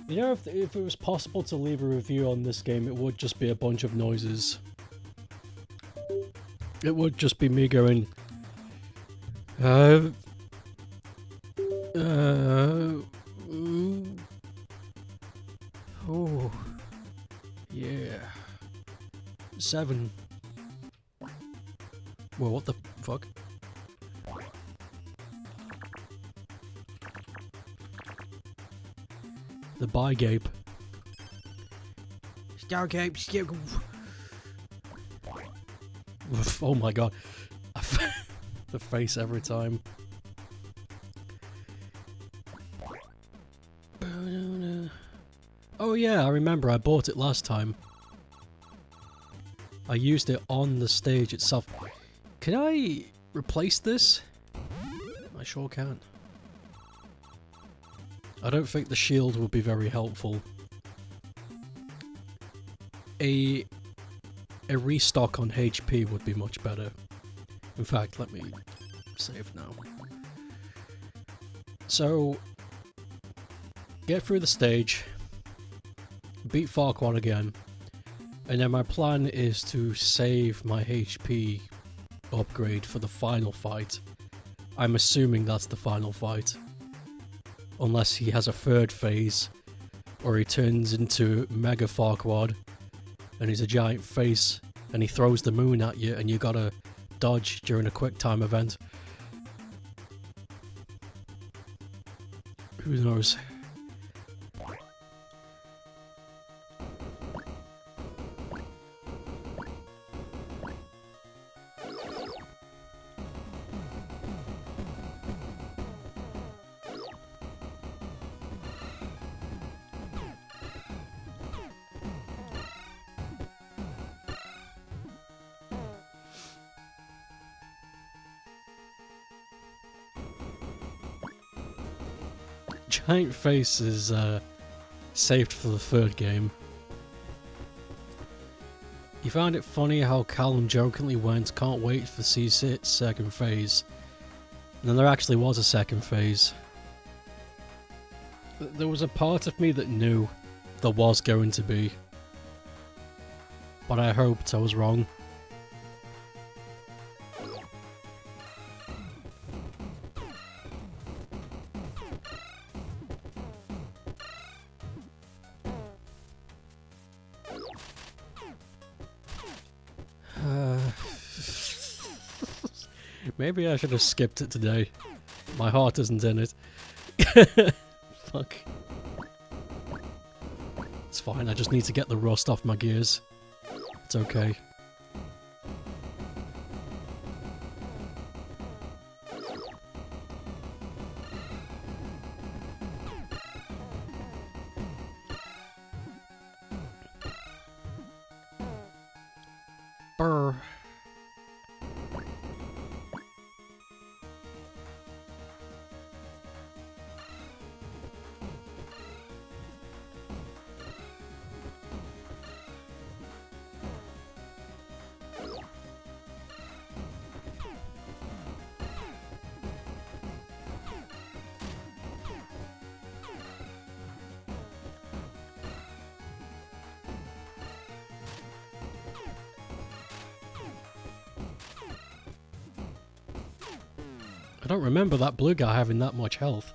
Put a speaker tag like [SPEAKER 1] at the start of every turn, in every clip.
[SPEAKER 1] You know, if it was possible to leave a review on this game, it would just be a bunch of noises. It would just be me going, oh, yeah. 7. Well, what the fuck? The Bygape. Stargape. Oh my god. The face every time. Oh yeah, I remember I bought it last time. I used it on the stage itself. Can I replace this? I sure can. I don't think the shield would be very helpful. A restock on HP would be much better. In fact, let me save now. So, get through the stage, beat Farquaad again, and then my plan is to save my HP upgrade for the final fight. I'm assuming that's the final fight. Unless he has a third phase, or he turns into Mega Farquaad, and he's a giant face, and he throws the moon at you, and you gotta dodge during a quick time event. Who knows? Giant face is saved for the third game. You found it funny how Callum jokingly went, "Can't wait for C6's second phase." And then there actually was a second phase. There was a part of me that knew there was going to be. But I hoped I was wrong. Maybe I should have skipped it today. My heart isn't in it. Fuck. It's fine, I just need to get the rust off my gears. It's okay. Brr. I don't remember that blue guy having that much health.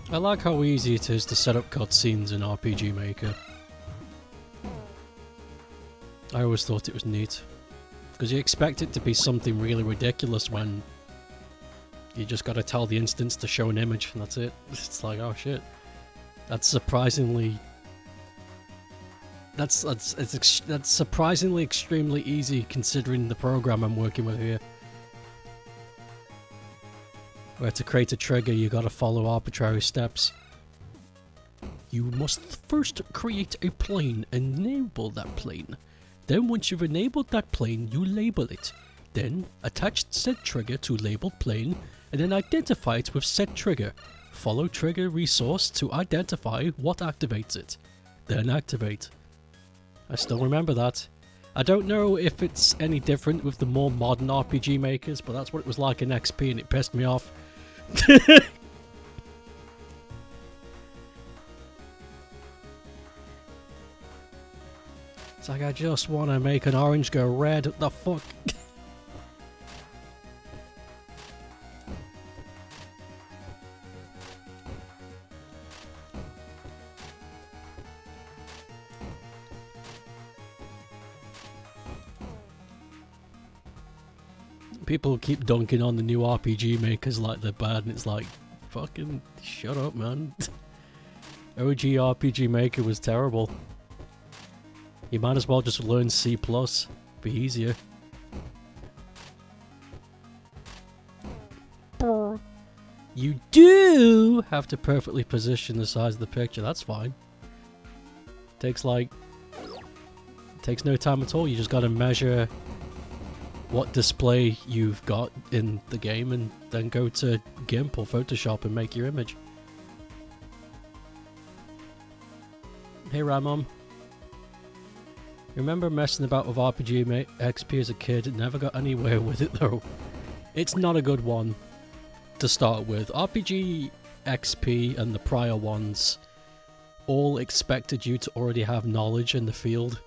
[SPEAKER 1] I like how easy it is to set up cutscenes in RPG Maker. I always thought it was neat. Because you expect it to be something really ridiculous when you just gotta tell the instance to show an image and that's it. It's like, oh shit. That's surprisingly... That's surprisingly extremely easy considering the program I'm working with here. Where to create a trigger, you gotta follow arbitrary steps. you must first create a plane and enable that plane. Then once you've enabled that plane, you label it. Then attach said trigger to labeled plane and then identify it with said trigger. Follow trigger resource to identify what activates it. Then activate. I still remember that. I don't know if it's any different with the more modern RPG makers, but that's what it was like in XP and it pissed me off. It's like, I just want to make an orange go red. What the fuck? People keep dunking on the new RPG makers like they're bad, and it's like, fucking shut up, man. OG RPG maker was terrible. You might as well just learn C+. Be easier. You do have to perfectly position the size of the picture, that's fine. Takes no time at all, you just gotta measure what display you've got in the game and then go to GIMP or Photoshop and make your image. Hey Ramon. Remember messing about with RPG XP as a kid? Never got anywhere with it though. It's not a good one to start with. RPG XP and the prior ones all expected you to already have knowledge in the field.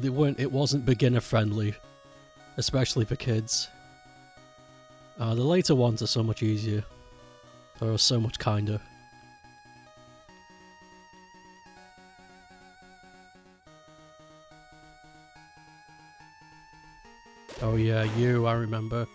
[SPEAKER 1] It wasn't beginner friendly, especially for kids. The later ones are so much easier, or so much kinder. Oh yeah, you, I remember.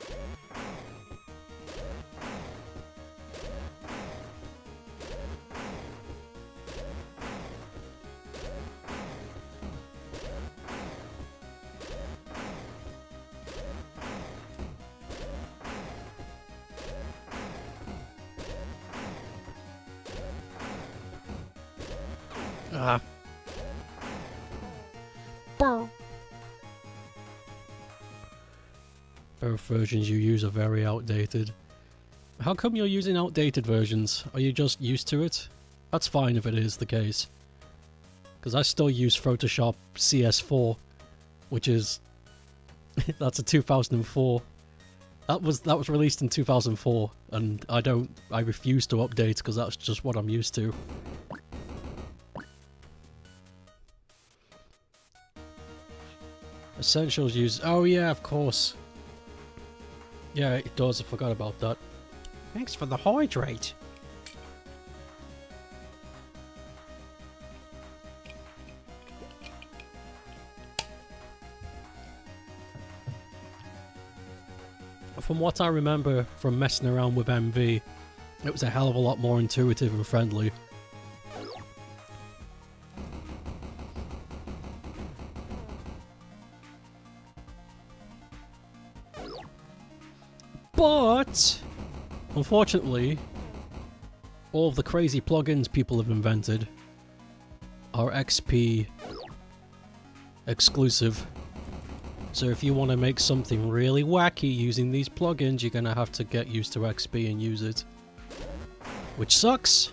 [SPEAKER 1] Ah. Both versions you use are very outdated. How come you're using outdated versions? Are you just used to it? That's fine if it is the case. Because I still use Photoshop CS4, which is... that's a 2004. That was released in 2004, and I refuse to update because that's just what I'm used to. Essentials use... oh yeah, of course. Yeah, it does, I forgot about that. Thanks for the hydrate. From what I remember from messing around with MV, it was a hell of a lot more intuitive and friendly. But, unfortunately, all of the crazy plugins people have invented are XP exclusive. So if you want to make something really wacky using these plugins, you're going to have to get used to XP and use it. Which sucks.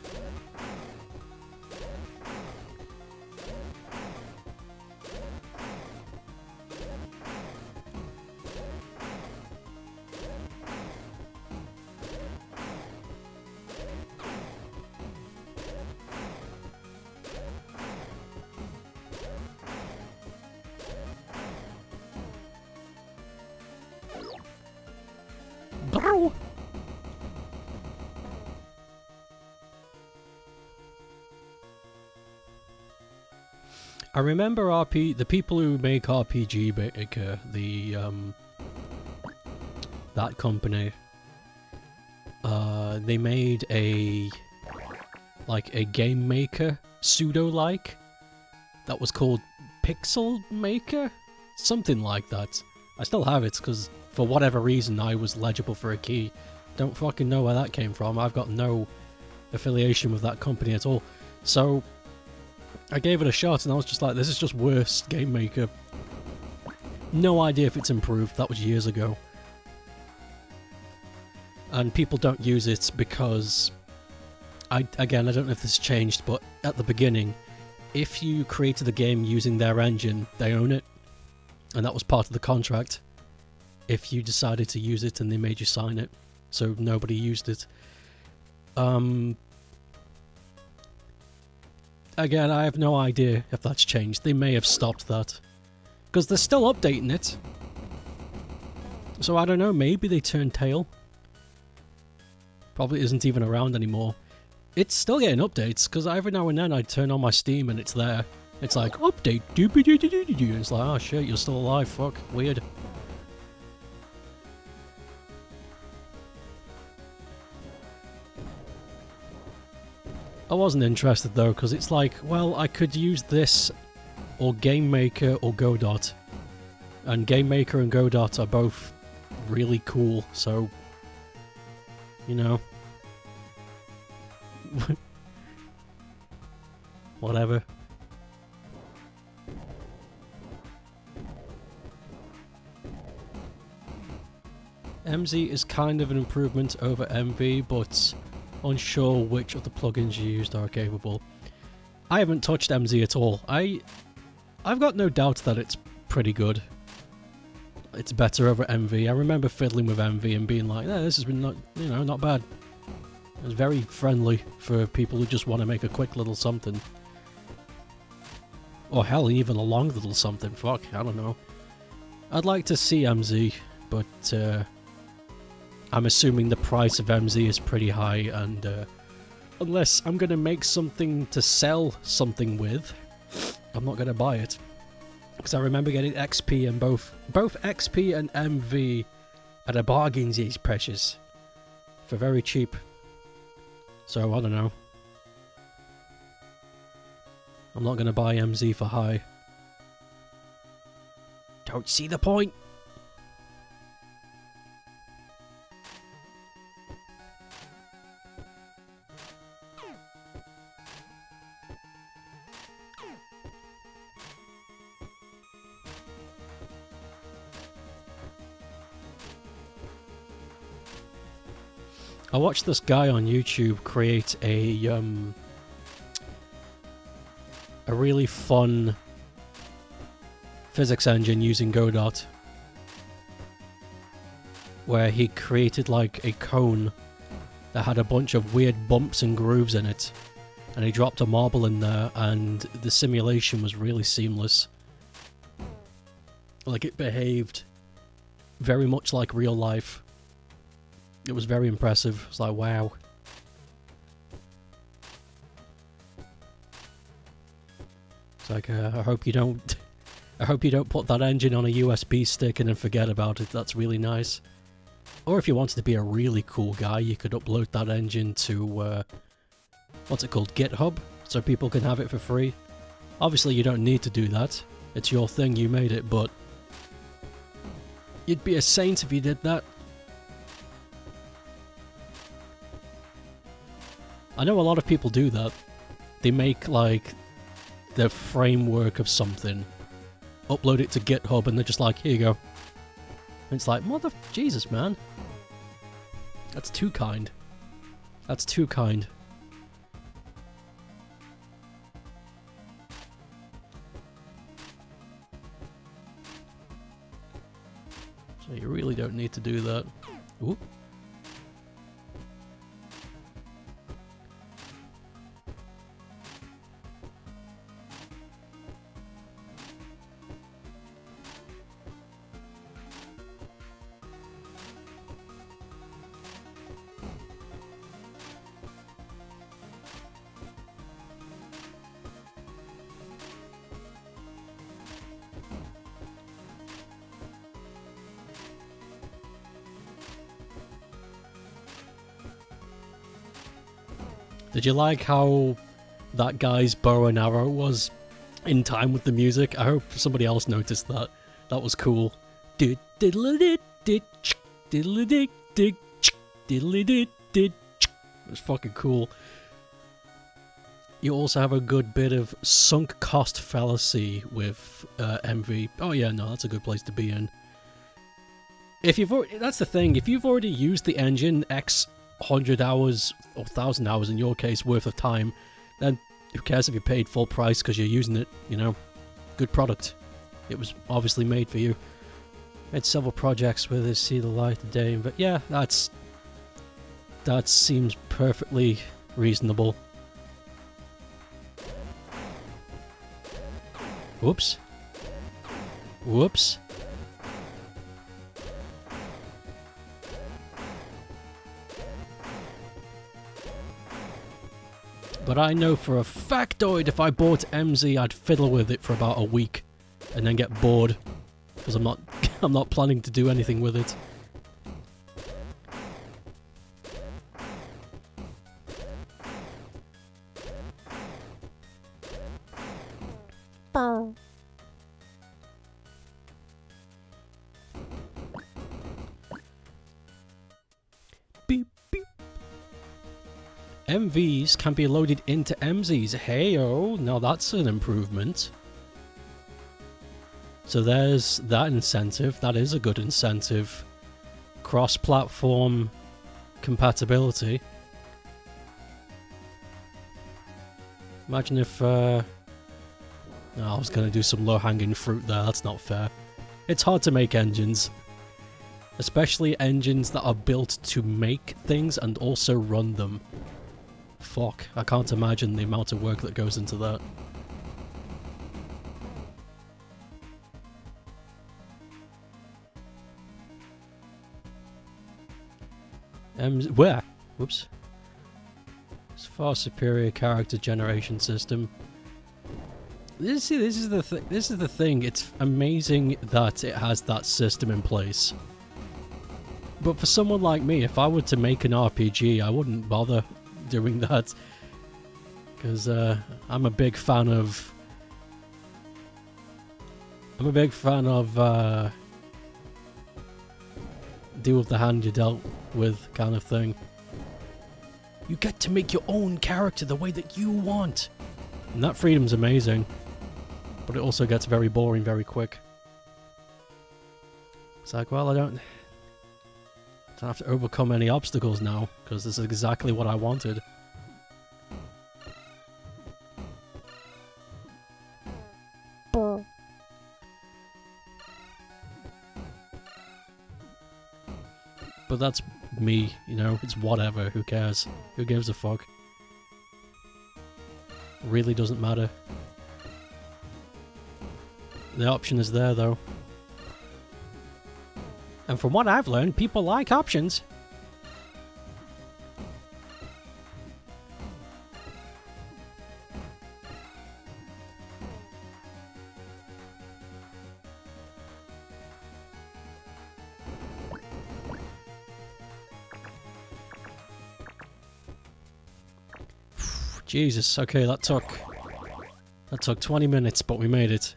[SPEAKER 1] Bro. I remember the people who make RPG Maker, that company, they made a game maker pseudo-like that was called Pixel Maker, something like that. I still have it because for whatever reason I was legible for a key. Don't fucking know where that came from. I've got no affiliation with that company at all. So I gave it a shot and I was just like, this is just worse Game Maker. No idea if it's improved, that was years ago. And people don't use it because, again, I don't know if this has changed, but at the beginning, if you created the game using their engine, they own it. And that was part of the contract. If you decided to use it and they made you sign it. So nobody used it. Again, I have no idea if that's changed. They may have stopped that. Because they're still updating it. So I don't know, maybe they turned tail. Probably isn't even around anymore. It's still getting updates, because every now and then I turn on my Steam and it's there. It's like, update, doobie-doo-doo-doo-doo. It's like, oh shit, you're still alive, fuck, weird. I wasn't interested though, because it's like, well, I could use this, or Game Maker, or Godot. And Game Maker and Godot are both really cool, so, you know. Whatever. MZ is kind of an improvement over MV, but unsure which of the plugins you used are capable. I haven't touched MZ at all. I've got no doubt that it's pretty good. It's better over MV. I remember fiddling with MV and being like, this has been not bad. It's very friendly for people who just want to make a quick little something. Or hell, even a long little something. Fuck, I don't know. I'd like to see MZ, but I'm assuming the price of MZ is pretty high, and unless I'm going to make something to sell something with, I'm not going to buy it. Because I remember getting XP and both XP and MV at a bargain, these precious, for very cheap. So, I don't know. I'm not going to buy MZ for high. Don't see the point. I watched this guy on YouTube create a really fun physics engine using Godot, where he created like a cone that had a bunch of weird bumps and grooves in it, and he dropped a marble in there, and the simulation was really seamless. Like, it behaved very much like real life. It was very impressive. It's like, wow. It's like, I hope you don't put that engine on a USB stick and then forget about it. That's really nice. Or if you wanted to be a really cool guy, you could upload that engine to what's it called, GitHub, so people can have it for free. Obviously, you don't need to do that. It's your thing, you made it, but you'd be a saint if you did that. I know a lot of people do that. They make, like, the framework of something, upload it to GitHub, and they're just like, here you go. And it's like, Jesus, man. That's too kind. That's too kind. So you really don't need to do that. Ooh. Did you like how that guy's bow and arrow was in time with the music? I hope somebody else noticed that. That was cool. It was fucking cool. you also have a good bit of sunk cost fallacy with MV. Oh yeah, no, that's a good place to be in. If you've already, that's the thing, if you've already used the engine X 100 hours, or 1,000 hours in your case, worth of time, then who cares if you paid full price because you're using it, you know? Good product. It was obviously made for you. Made several projects where they see the light of day, but yeah, that seems perfectly reasonable. Whoops. Whoops. But I know for a factoid if I bought MZ, I'd fiddle with it for about a week and then get bored because I'm not planning to do anything with it. Beep, beep. MVs can be loaded into MZs. Hey-oh, now that's an improvement. So there's that incentive. That is a good incentive. Cross-platform compatibility. Imagine if... I was going to do some low-hanging fruit there. That's not fair. It's hard to make engines. Especially engines that are built to make things and also run them. Fuck, I can't imagine the amount of work that goes into that. Where? Whoops. It's far superior character generation system. This is the thing. It's amazing that it has that system in place. But for someone like me, if I were to make an RPG, I wouldn't bother doing that. Because I'm a big fan of... deal with the hand you're dealt with kind of thing. You get to make your own character the way that you want. And that freedom's amazing. But it also gets very boring very quick. It's like, well, I don't have to overcome any obstacles now, because this is exactly what I wanted. But that's me, you know, it's whatever, who cares? Who gives a fuck? Really doesn't matter. The option is there, though. And from what I've learned, people like options. Jesus, okay, that took 20 minutes, but we made it.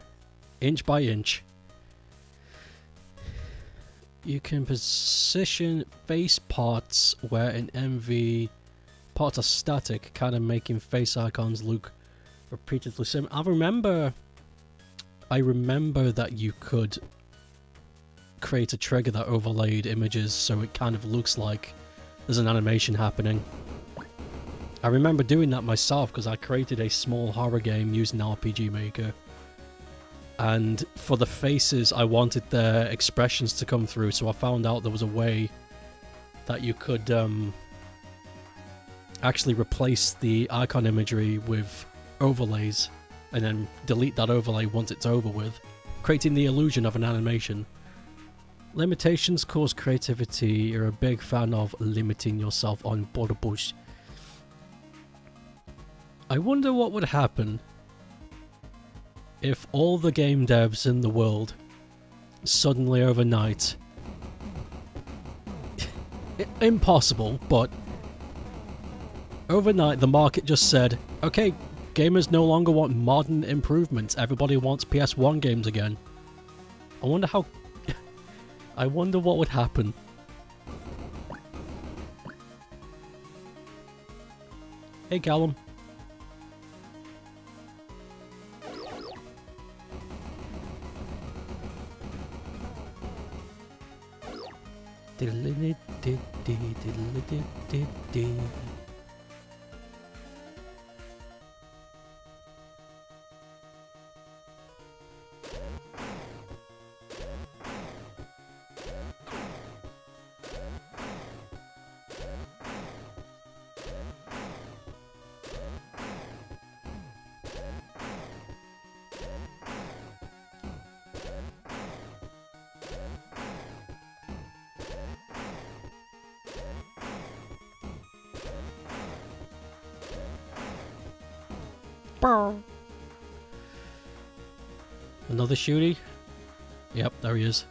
[SPEAKER 1] Inch by inch. You can position face parts where in MV parts are static, kind of making face icons look repeatedly similar. I remember that you could create a trigger that overlaid images so it kind of looks like there's an animation happening. I remember doing that myself because I created a small horror game using RPG Maker. And for the faces, I wanted their expressions to come through, so I found out there was a way that you could actually replace the icon imagery with overlays and then delete that overlay once it's over with, creating the illusion of an animation. Limitations cause creativity. You're a big fan of limiting yourself on borderbush. I wonder what would happen if all the game devs in the world suddenly overnight... Impossible, but overnight the market just said, okay, gamers no longer want modern improvements, everybody wants PS1 games again. I wonder how... I wonder what would happen. Hey Callum. Another shooty? Yep, there he is.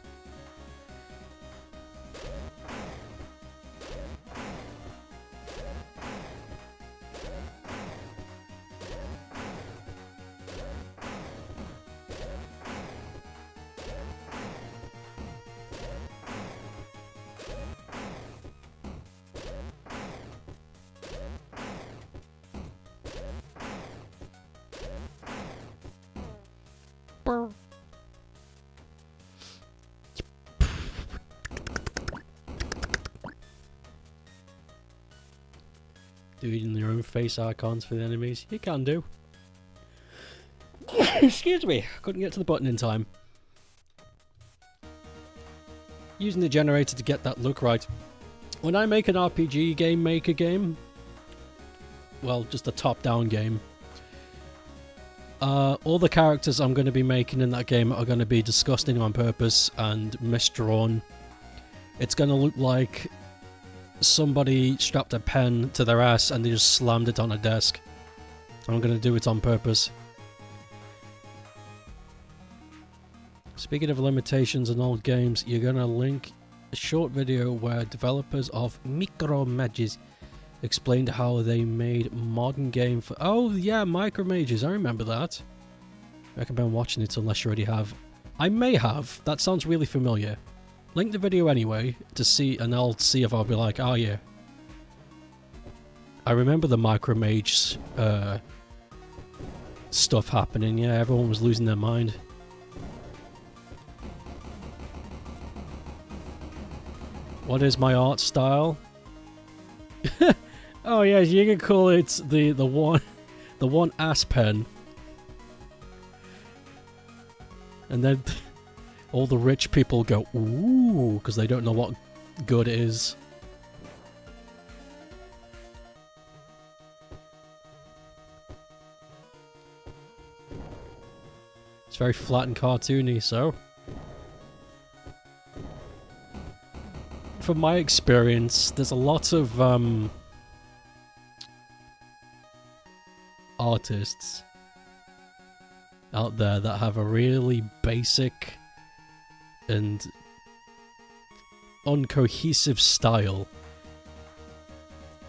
[SPEAKER 1] Doing your own face icons for the enemies. You can do. Excuse me, couldn't get to the button in time. Using the generator to get that look right. When I make an RPG game maker game, well, just a top-down game, all the characters I'm going to be making in that game are going to be disgusting on purpose and misdrawn. It's going to look like somebody strapped a pen to their ass and they just slammed it on a desk. I'm going to do it on purpose. Speaking of limitations in old games, you're going to link a short video where developers of Micromages explained how they made modern game for... Oh yeah, Micromages, I remember that. I recommend watching it unless you already have. I may have, that sounds really familiar. Link the video anyway to see, and I'll see if I'll be like, oh yeah. I remember the Micromage stuff happening, yeah, everyone was losing their mind. What is my art style? Oh yes, you can call it the one ass pen. And then all the rich people go, ooh, because they don't know what good is. It's very flat and cartoony, so. From my experience, there's a lot of artists out there that have a really basic and uncohesive style,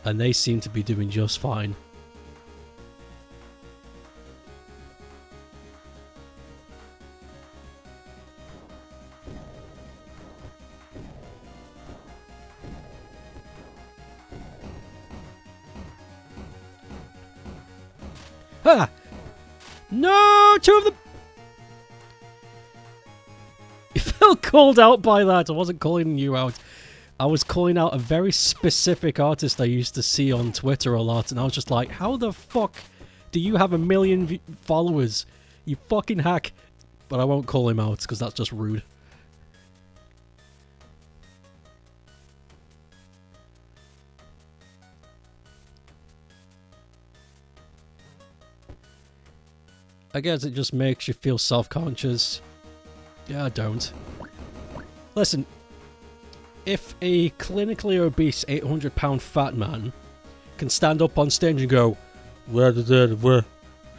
[SPEAKER 1] and they seem to be doing just fine. Ah! No! Two of them! You felt called out by that. I wasn't calling you out. I was calling out a very specific artist I used to see on Twitter a lot, and I was just like, how the fuck do you have 1 million followers? You fucking hack. But I won't call him out, because that's just rude. I guess it just makes you feel self-conscious. Yeah, I don't. Listen, if a clinically obese 800-pound fat man can stand up on stage and go, "Where did it?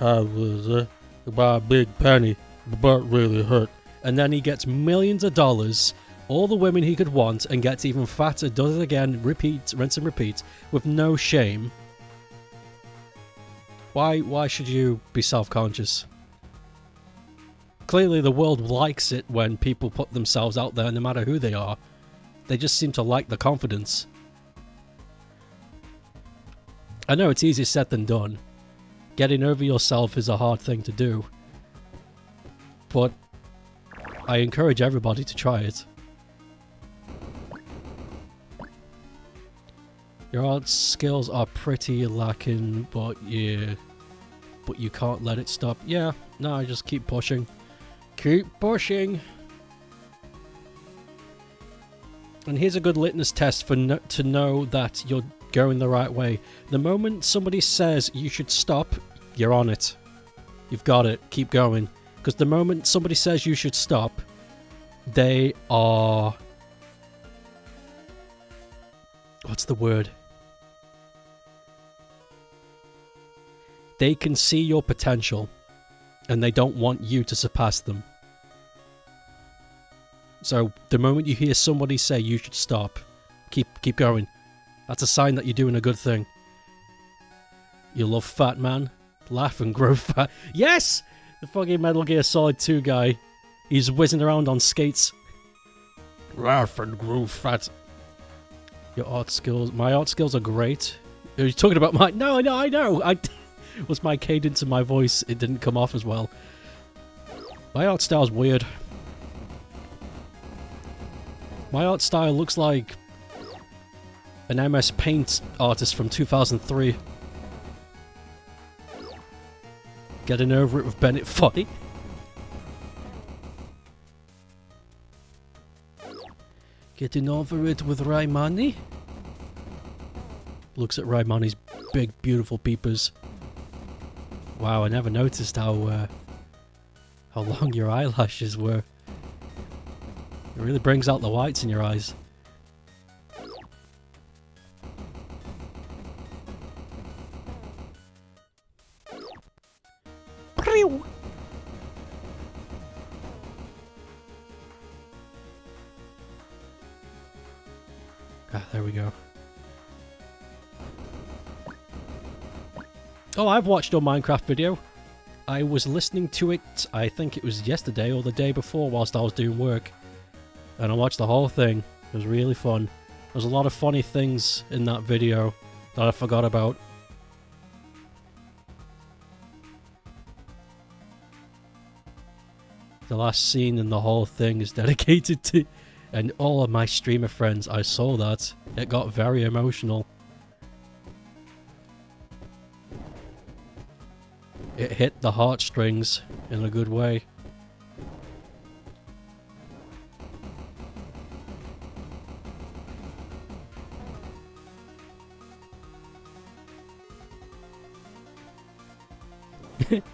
[SPEAKER 1] I was my big penny, the butt really hurt," and then he gets millions of dollars, all the women he could want, and gets even fatter, does it again, repeat, rinse and repeat, with no shame. Why should you be self-conscious? Clearly the world likes it when people put themselves out there no matter who they are. They just seem to like the confidence. I know it's easier said than done. Getting over yourself is a hard thing to do. But I encourage everybody to try it. Your art skills are pretty lacking, but you can't let it stop. Yeah, no, just keep pushing. Keep pushing. And here's a good litmus test to know that you're going the right way. The moment somebody says you should stop, you're on it. You've got it. Keep going. Because the moment somebody says you should stop, they are... What's the word? They can see your potential, and they don't want you to surpass them. So, the moment you hear somebody say you should stop, keep going. That's a sign that you're doing a good thing. You love fat man? Laugh and grow fat. Yes! The fucking Metal Gear Solid 2 guy. He's whizzing around on skates. Laugh and grow fat. Your art skills... My art skills are great. Are you talking about my... No, I know! Was my cadence in my voice, it didn't come off as well. My art style's weird. My art style looks like an MS Paint artist from 2003. Getting over it with Bennett Foddy. Getting over it with Raimani. Looks at Raimani's big, beautiful peepers. Wow, I never noticed how long your eyelashes were. It really brings out the whites in your eyes. Ah, there we go. Oh, I've watched your Minecraft video. I was listening to it, I think it was yesterday or the day before whilst I was doing work. And I watched the whole thing. It was really fun. There's a lot of funny things in that video that I forgot about. The last scene in the whole thing is dedicated to... And all of my streamer friends, I saw that. It got very emotional. It hit the heartstrings in a good way.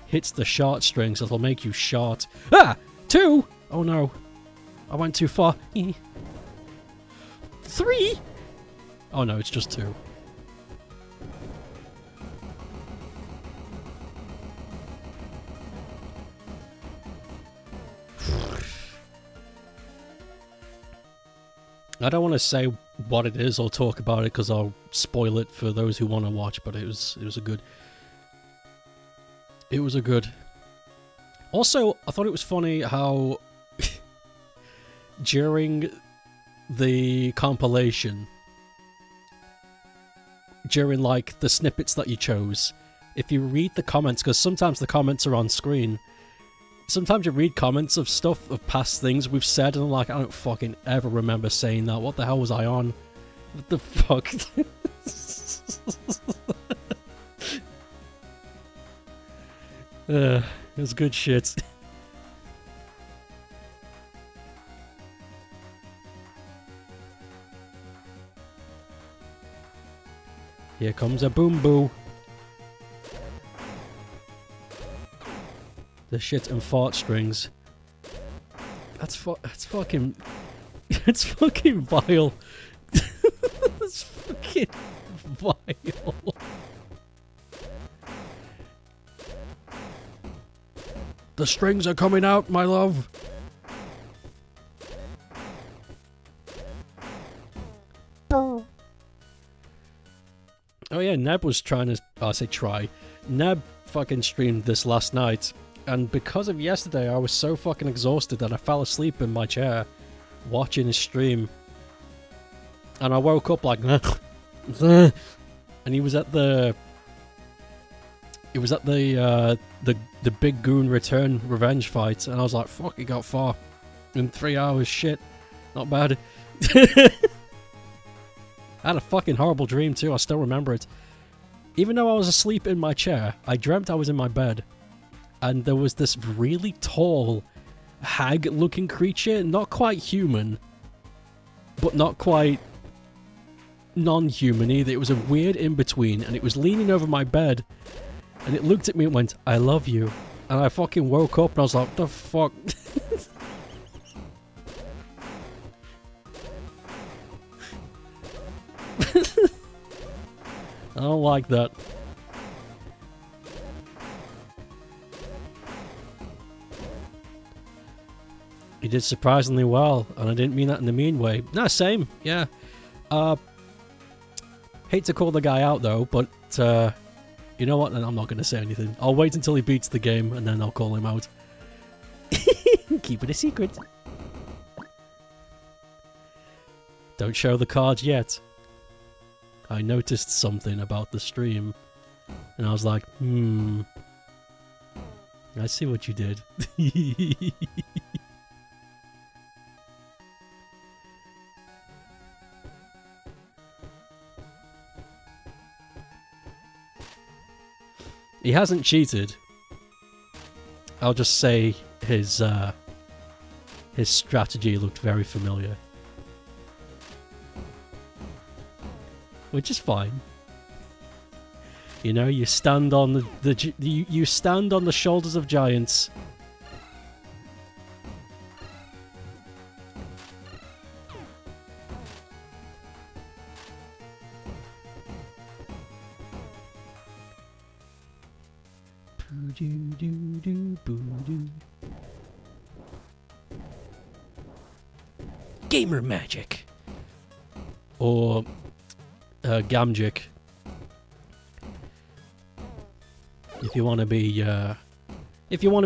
[SPEAKER 1] Hits the short strings, it'll make you short. Ah! 2! Oh no. I went too far. 3! Oh no, it's just 2. I don't want to say what it is or talk about it because I'll spoil it for those who want to watch, but it was a good... It was a good... Also, I thought it was funny how during the compilation, during like the snippets that you chose, if you read the comments, because sometimes the comments are on screen, sometimes you read comments of stuff, of past things we've said, and I'm like, I don't fucking ever remember saying that. What the hell was I on? What the fuck? It was good shit. Here comes a boom boo. The shit and fart strings. That's fucking... It's fucking vile. That's fucking vile. The strings are coming out, my love. Oh yeah, Neb was trying to... I say try. Neb fucking streamed this last night. And because of yesterday, I was so fucking exhausted that I fell asleep in my chair watching his stream. And I woke up like... and he was at the... It was at the Big Goon Return Revenge fight, and I was like, fuck, he got far. In 3 hours, shit. Not bad. I had a fucking horrible dream too, I still remember it. Even though I was asleep in my chair, I dreamt I was in my bed. And there was this really tall, hag-looking creature, not quite human, but not quite non-human either. It was a weird in-between, and it was leaning over my bed, and it looked at me and went, "I love you." And I fucking woke up and I was like, what the fuck? I don't like that. You did surprisingly well, and I didn't mean that in the mean way. No, same, yeah. Hate to call the guy out though, but you know what? I'm not going to say anything. I'll wait until he beats the game, and then I'll call him out. Keep it a secret. Don't show the cards yet. I noticed something about the stream, and I was like, I see what you did. He hasn't cheated. I'll just say his strategy looked very familiar. Which is fine. You know, you stand on you stand on the shoulders of giants. Gamer magic. Or Gamgic. If you want to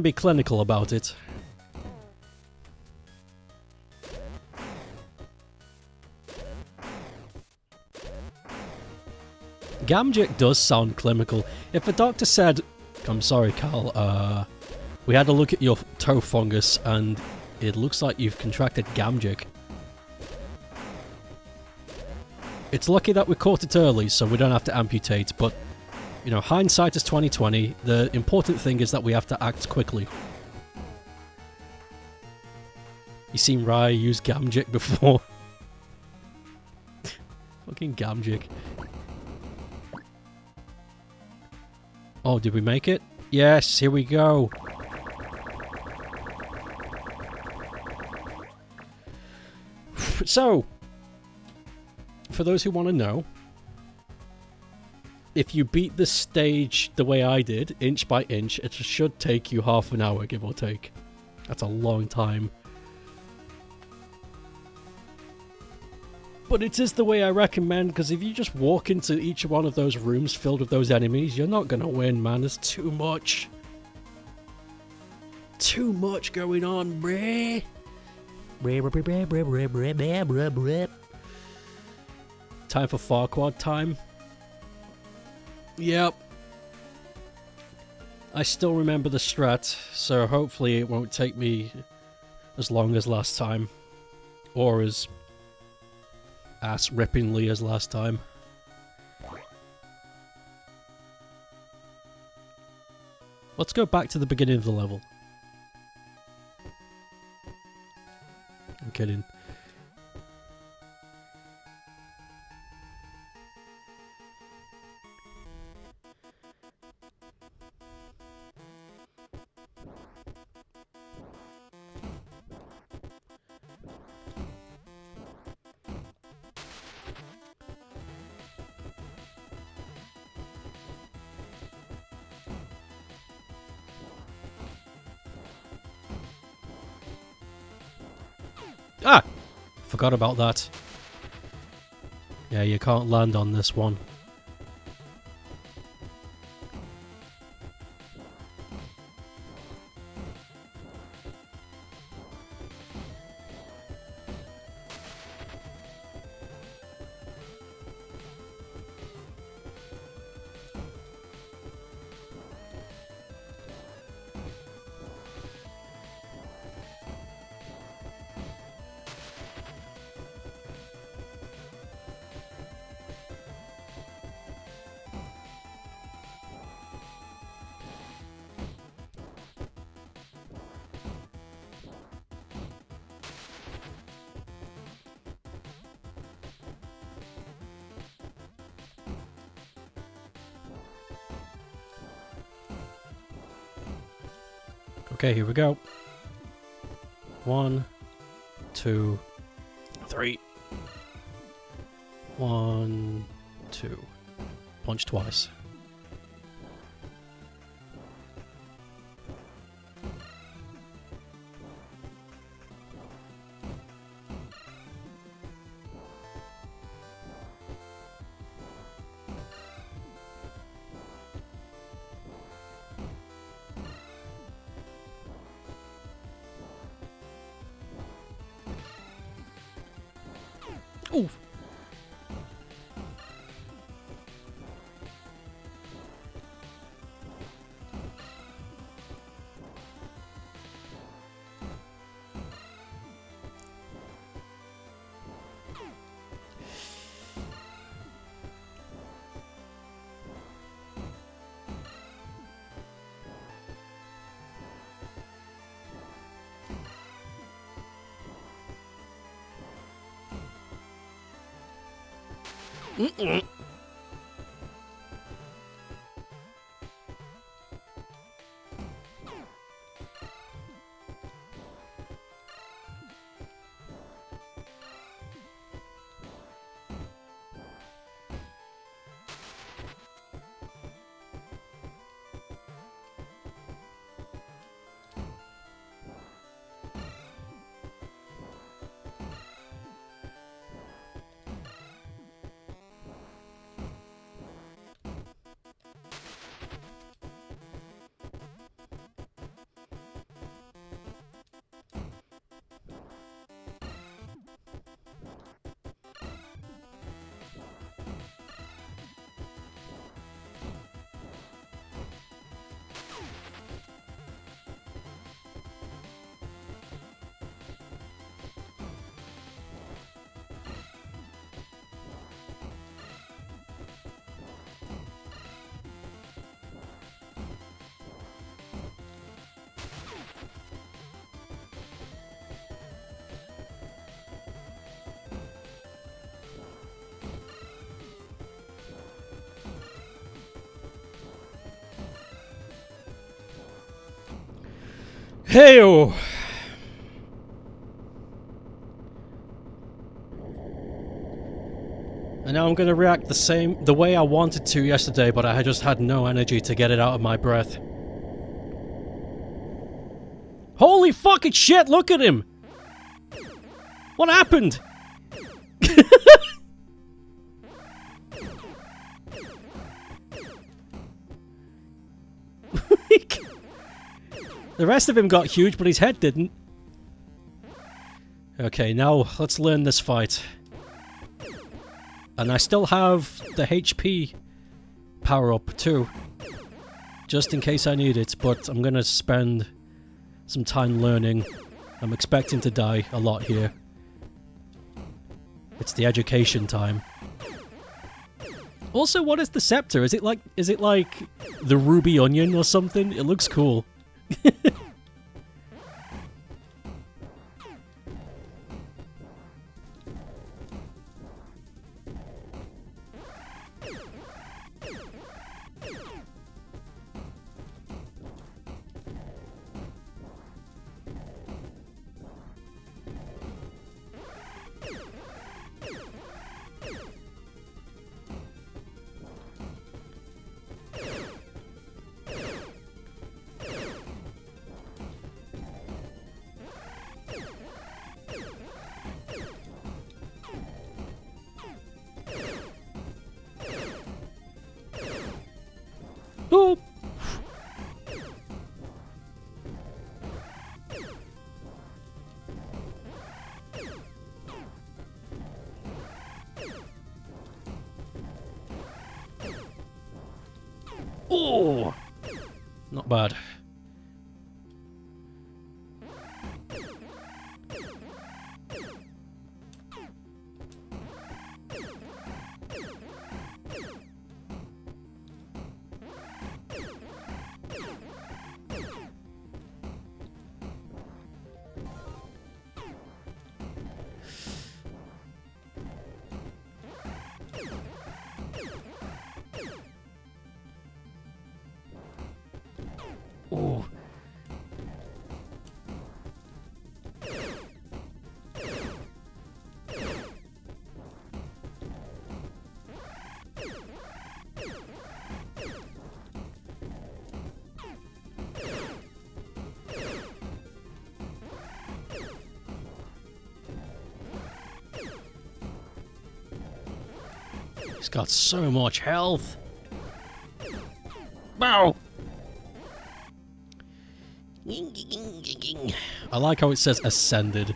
[SPEAKER 1] be clinical about it. Gamgic does sound clinical. If a doctor said, "I'm sorry, Carl, we had a look at your toe fungus and it looks like you've contracted Gamgic." It's lucky that we caught it early, so we don't have to amputate, but, you know, hindsight is 20/20. The important thing is that we have to act quickly. You seen Rye use Gamgic before? Fucking Gamgic. Oh, did we make it? Yes, here we go. So, for those who want to know, if you beat this stage the way I did, inch by inch, it should take you half an hour, give or take. That's a long time. But it is the way I recommend, because if you just walk into each one of those rooms filled with those enemies, you're not going to win, man. There's too much. Too much going on, bruh. Time for Farquaad time. Yep. I still remember the strat, so hopefully it won't take me as long as last time. Or as ass-rippingly as last time. Let's go back to the beginning of the level. I'm kidding. Ah! Forgot about that. Yeah, you can't land on this one. Okay, here we go. 1, 2, 3. 1, 2. Punch twice. Ooh. Mm-mm. Hey-oh! And now I'm gonna react the way I wanted to yesterday, but I just had no energy to get it out of my breath. Holy fucking shit, look at him! What happened? The rest of him got huge, but his head didn't. Okay, now let's learn this fight. And I still have the HP power-up too, just in case I need it, but I'm gonna spend some time learning. I'm expecting to die a lot here. It's the education time. Also, what is the scepter? Is it like the ruby onion or something? It looks cool. Oh. Oh, not bad. He's got so much health. Bow! I like how it says ascended.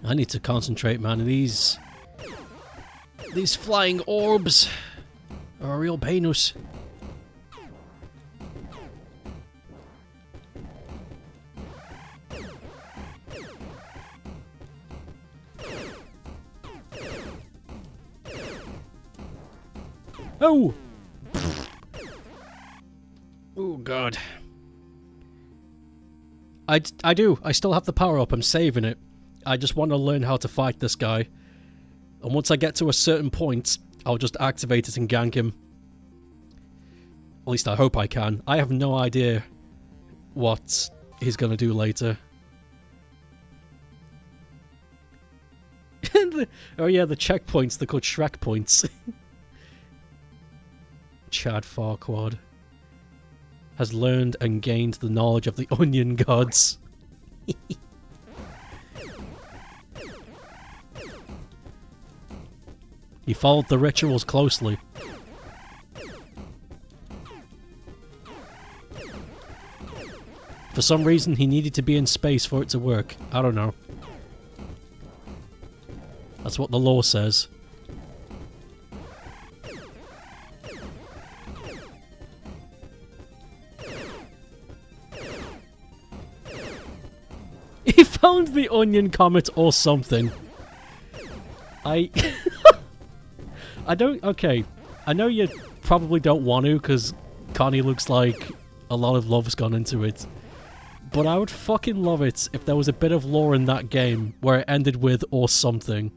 [SPEAKER 1] I need to concentrate, man. These flying orbs are a real painus. Oh! Oh god. I do. I still have the power up. I'm saving it. I just want to learn how to fight this guy. And once I get to a certain point, I'll just activate it and gank him. At least I hope I can. I have no idea what he's going to do later. Oh yeah, the checkpoints, they're called SHREK points. Chad Farquaad has learned and gained the knowledge of the onion gods. He followed the rituals closely. For some reason, he needed to be in space for it to work. I don't know. That's what the law says. He found the onion comet or something. I don't... Okay. I know you probably don't want to, because Connie looks like a lot of love's gone into it. But I would fucking love it if there was a bit of lore in that game where it ended with or something.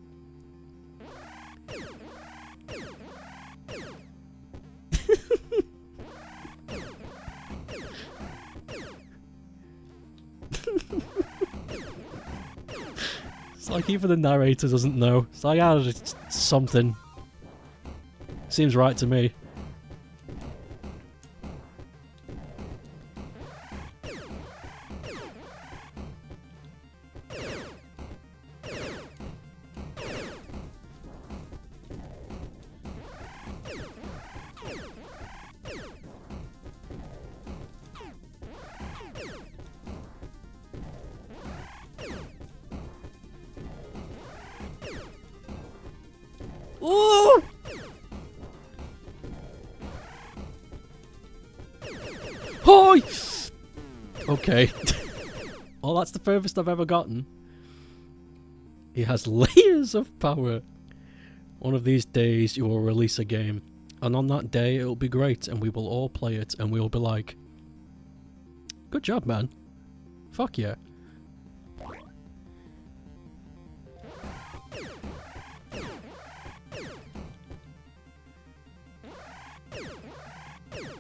[SPEAKER 1] It's like even the narrator doesn't know. It's like, ah, it's something. Seems right to me. Ooh! Hi! Okay. Well, that's the furthest I've ever gotten. He has layers of power. One of these days you will release a game. And on that day it will be great and we will all play it and we will be like, good job, man. Fuck yeah.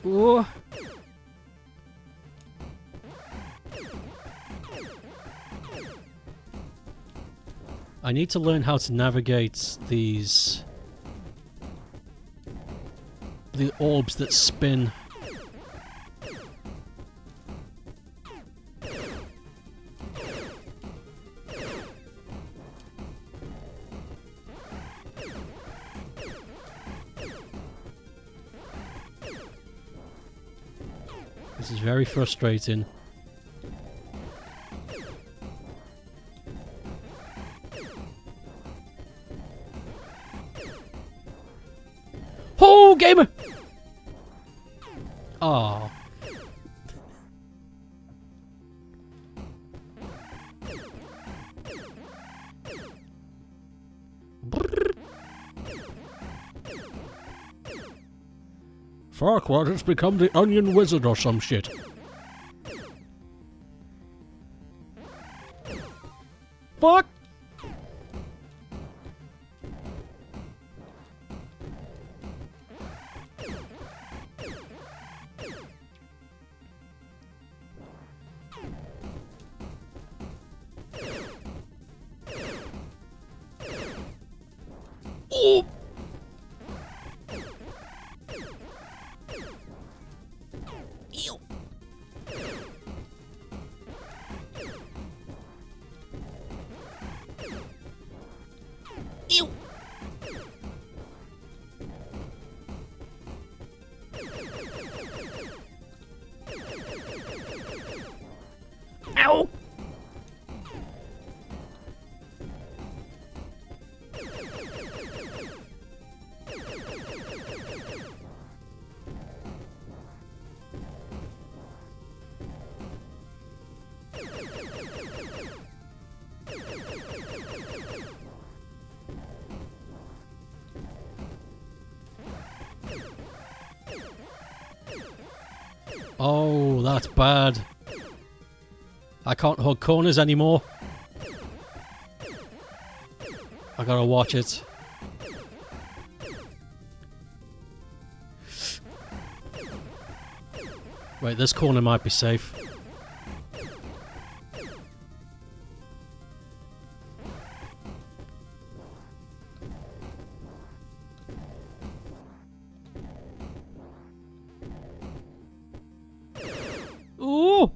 [SPEAKER 1] Ooh. I need to learn how to navigate the orbs that spin. This is very frustrating. Oh, gamer! Oh. Farquaad has become the onion wizard or some shit. Fuck! Oh! Ow! Oh, that's bad. I can't hug corners anymore. I gotta watch it. Wait, this corner might be safe. Ooh!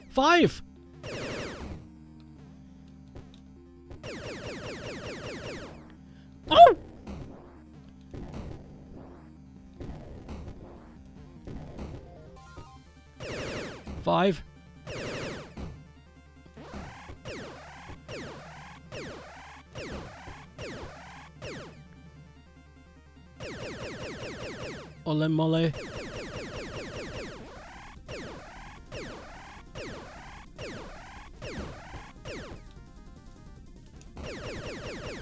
[SPEAKER 1] 5! Oh! Five. Ole mole.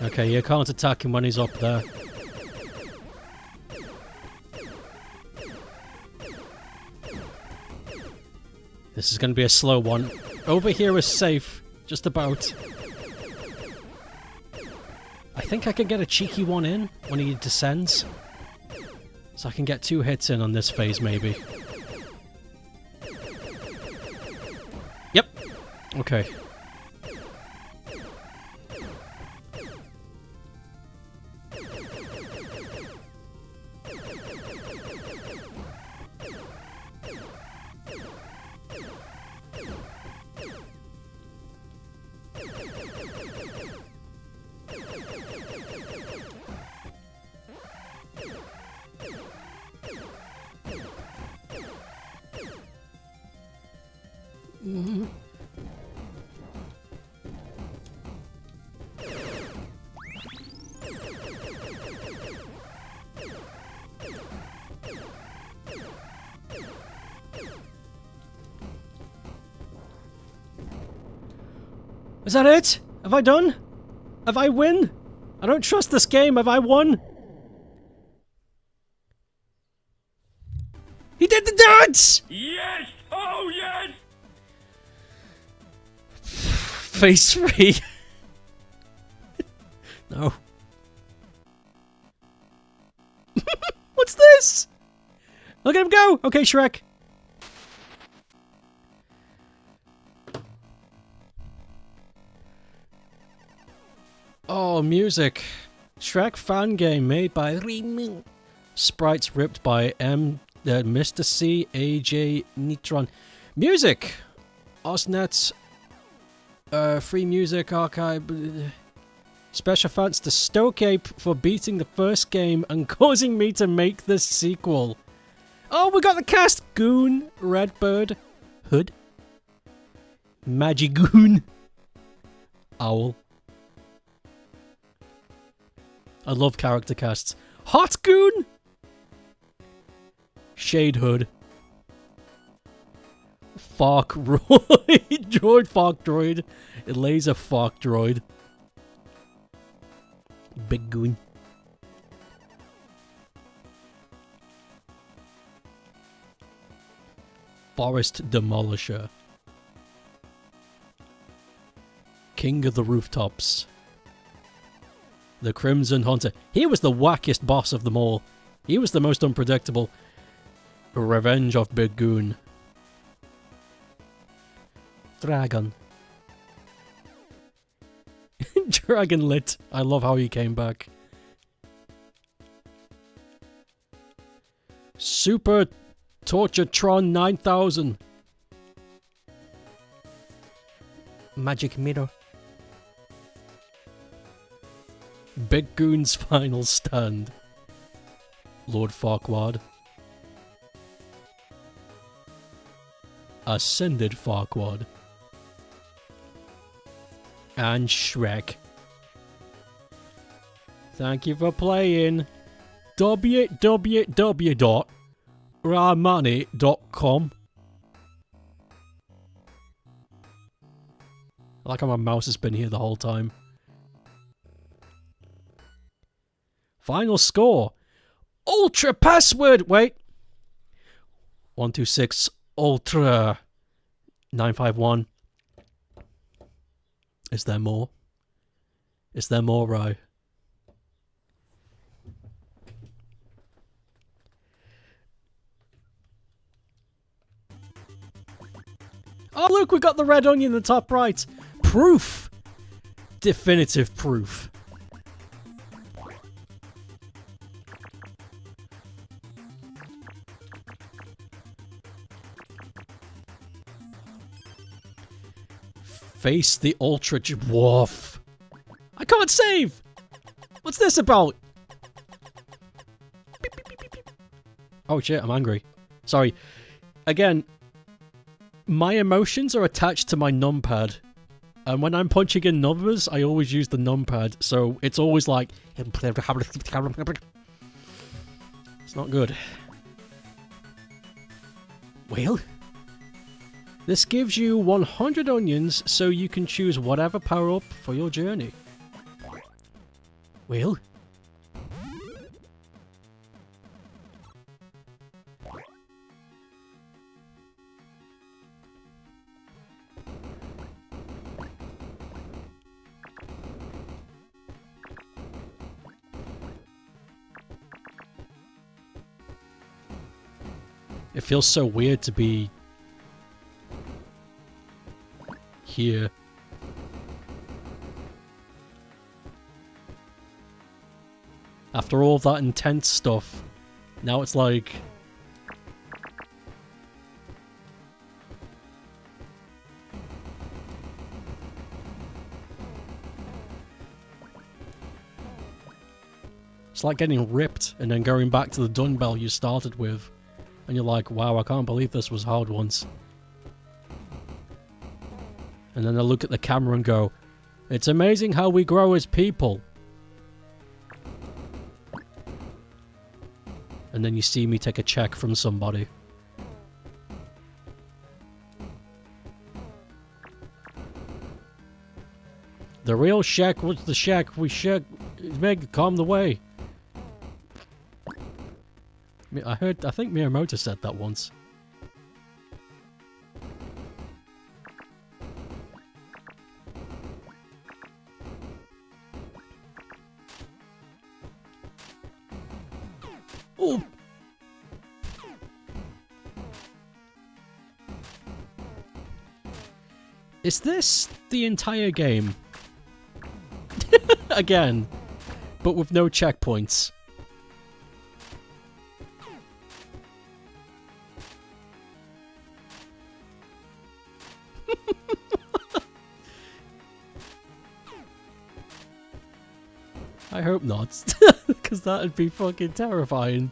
[SPEAKER 1] Okay, you can't attack him when he's up there. This is going to be a slow one. Over here is safe. Just about. I think I can get a cheeky one in when he descends. So I can get 2 hits in on this phase, maybe. Yep. Okay. Is that it? Have I done? Have I win? I don't trust this game. Have I won? He did the dance!
[SPEAKER 2] Yes! Oh, yes!
[SPEAKER 1] Phase 3. No. What's this? Look at him go! Okay, Shrek. Oh, music. Shrek fan game made by Rim. Sprites ripped by Mr. C, AJ, Neutron. Music! Osnet's free music archive. Special thanks to Stokeape for beating the first game and causing me to make this sequel. Oh, we got the cast! Goon, Redbird, Hood, Magigoon, Owl. I love character casts. Hot Goon! Shade Hood. Fark Droid. Droid Fark Droid. Laser Fark Droid. Big Goon. Forest Demolisher. King of the Rooftops. The Crimson Hunter. He was the wackiest boss of them all. He was the most unpredictable. Revenge of Big Goon. Dragon. Dragon Lit. I love how he came back. Super Torturetron 9000. Magic Mirror. Big Goon's Final Stand. Lord Farquaad. Ascended Farquaad. and SHREK. Thank you for playing. www.ramani.com. I like how my mouse has been here the whole time. Final score. Ultra password. Wait. 126 Ultra 951. Is there more? Is there more, Rye? Oh, look, we got the red onion in the top right. Proof. Definitive proof. Face the Ultra Dwarf. I can't save! What's this about? Beep, beep, beep, beep, beep. Oh shit, I'm angry. Sorry. Again, my emotions are attached to my numpad. And when I'm punching in numbers, I always use the numpad. So it's always like... It's not good. Well... This gives you 100 onions, so you can choose whatever power-up for your journey. Well... It feels so weird to be... here. After all of that intense stuff, now it's like... It's like getting ripped and then going back to the dumbbell you started with. And you're like, wow, I can't believe this was hard once. And then I look at the camera and go, it's amazing how we grow as people. And then you see me take a check from somebody. The real SHREK was the SHREK we should make calm the way. I think Miyamoto said that once. Oh! Is this the entire game? Again, but with no checkpoints. I hope not, because that'd be fucking terrifying.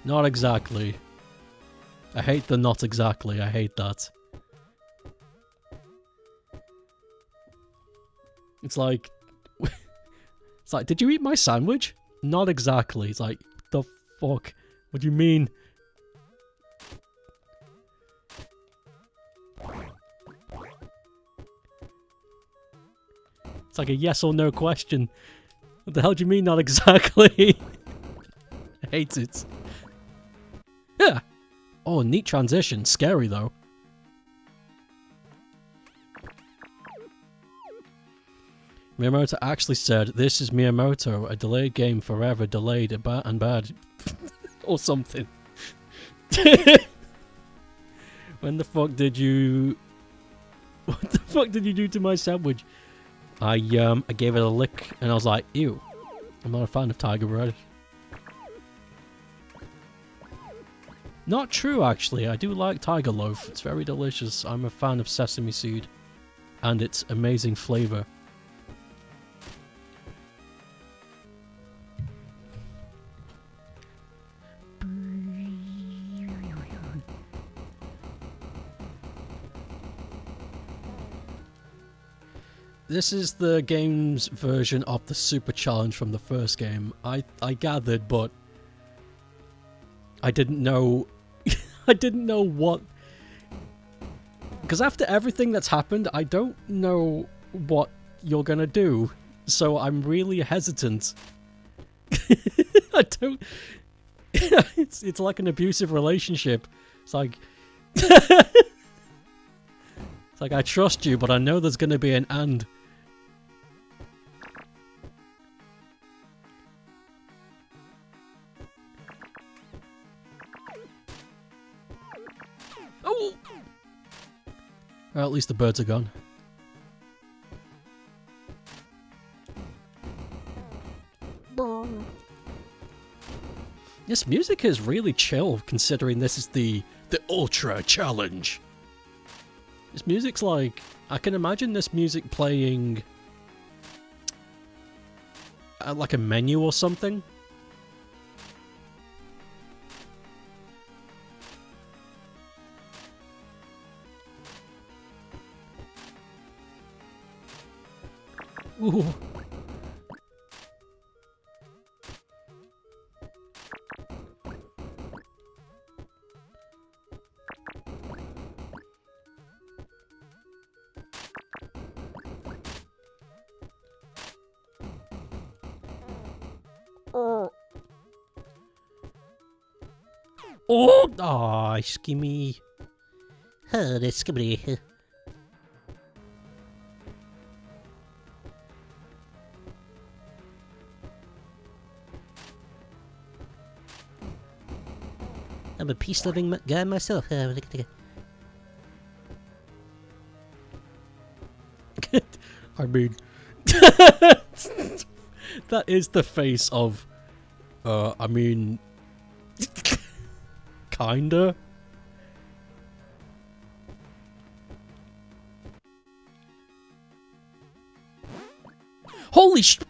[SPEAKER 1] Not exactly. I hate the not exactly, I hate that. It's like... it's like, did you eat my sandwich? Not exactly. It's like, the fuck? What do you mean? It's like a yes or no question. What the hell do you mean, not exactly? I hate it. Yeah. Oh, neat transition. Scary, though. Miyamoto actually said, this is Miyamoto, a delayed game forever, delayed and bad. Or something. When the fuck did you... What the fuck did you do to my sandwich? I gave it a lick, and I was like, ew. I'm not a fan of tiger bread. Not true, actually. I do like tiger loaf. It's very delicious. I'm a fan of sesame seed. And its amazing flavor. This is the game's version of the Super Challenge from the first game. I gathered, but I didn't know. I didn't know what. Because after everything that's happened, I don't know what you're gonna do. So I'm really hesitant. I don't. It's like an abusive relationship. It's like. It's like, I trust you, but I know there's gonna be an and. Oh! Well, at least the birds are gone. This music is really chill, considering this is the Ultra Challenge. This music's like... I can imagine this music playing... like a menu or something. Ooh. Oh! Aw, skimmy. Oh, that's skimmy. I'm a peace-loving guy myself. I mean... that is the face of... I mean... kinda? Holy sh...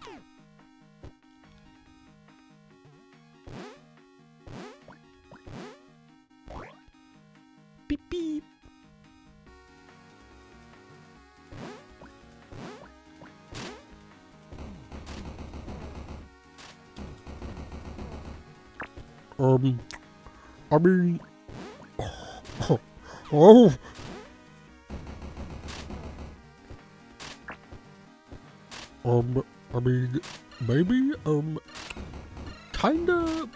[SPEAKER 1] Beep beep. I mean... Oh... I mean... Maybe, kinda...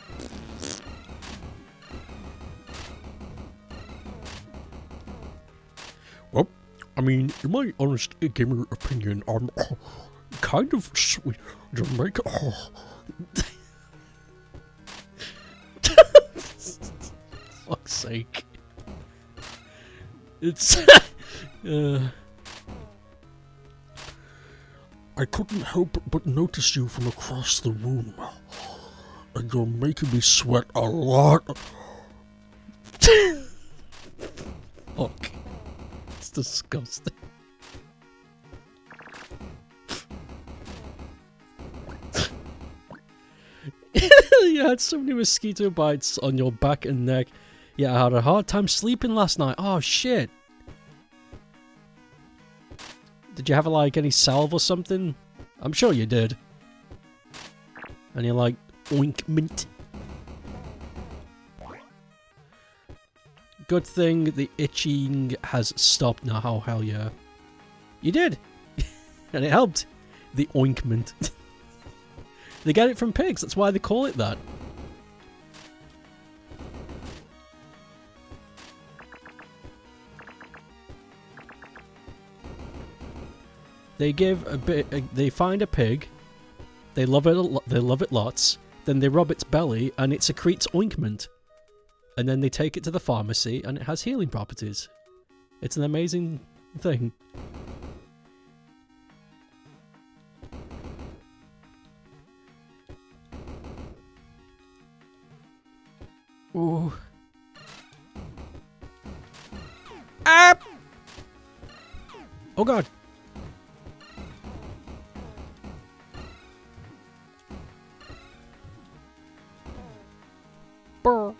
[SPEAKER 1] Well, I mean, in my honest gamer opinion, I'm kind of sweet to make... Fuck's sake. It's... I couldn't help but notice you from across the room. And you're making me sweat a lot. Fuck. It's disgusting. You had so many mosquito bites on your back and neck. Yeah, I had a hard time sleeping last night. Oh, shit. Did you have, like, any salve or something? I'm sure you did. Any, like, ointment? Good thing the itching has stopped now. Oh, hell yeah. You did! And it helped. The ointment. They get it from pigs. That's why they call it that. They give a bit. They find a pig. They love it. They love it lots. Then they rub its belly, and it secretes ointment. And then they take it to the pharmacy, and it has healing properties. It's an amazing thing. Ooh. Ah! Oh god. Brr.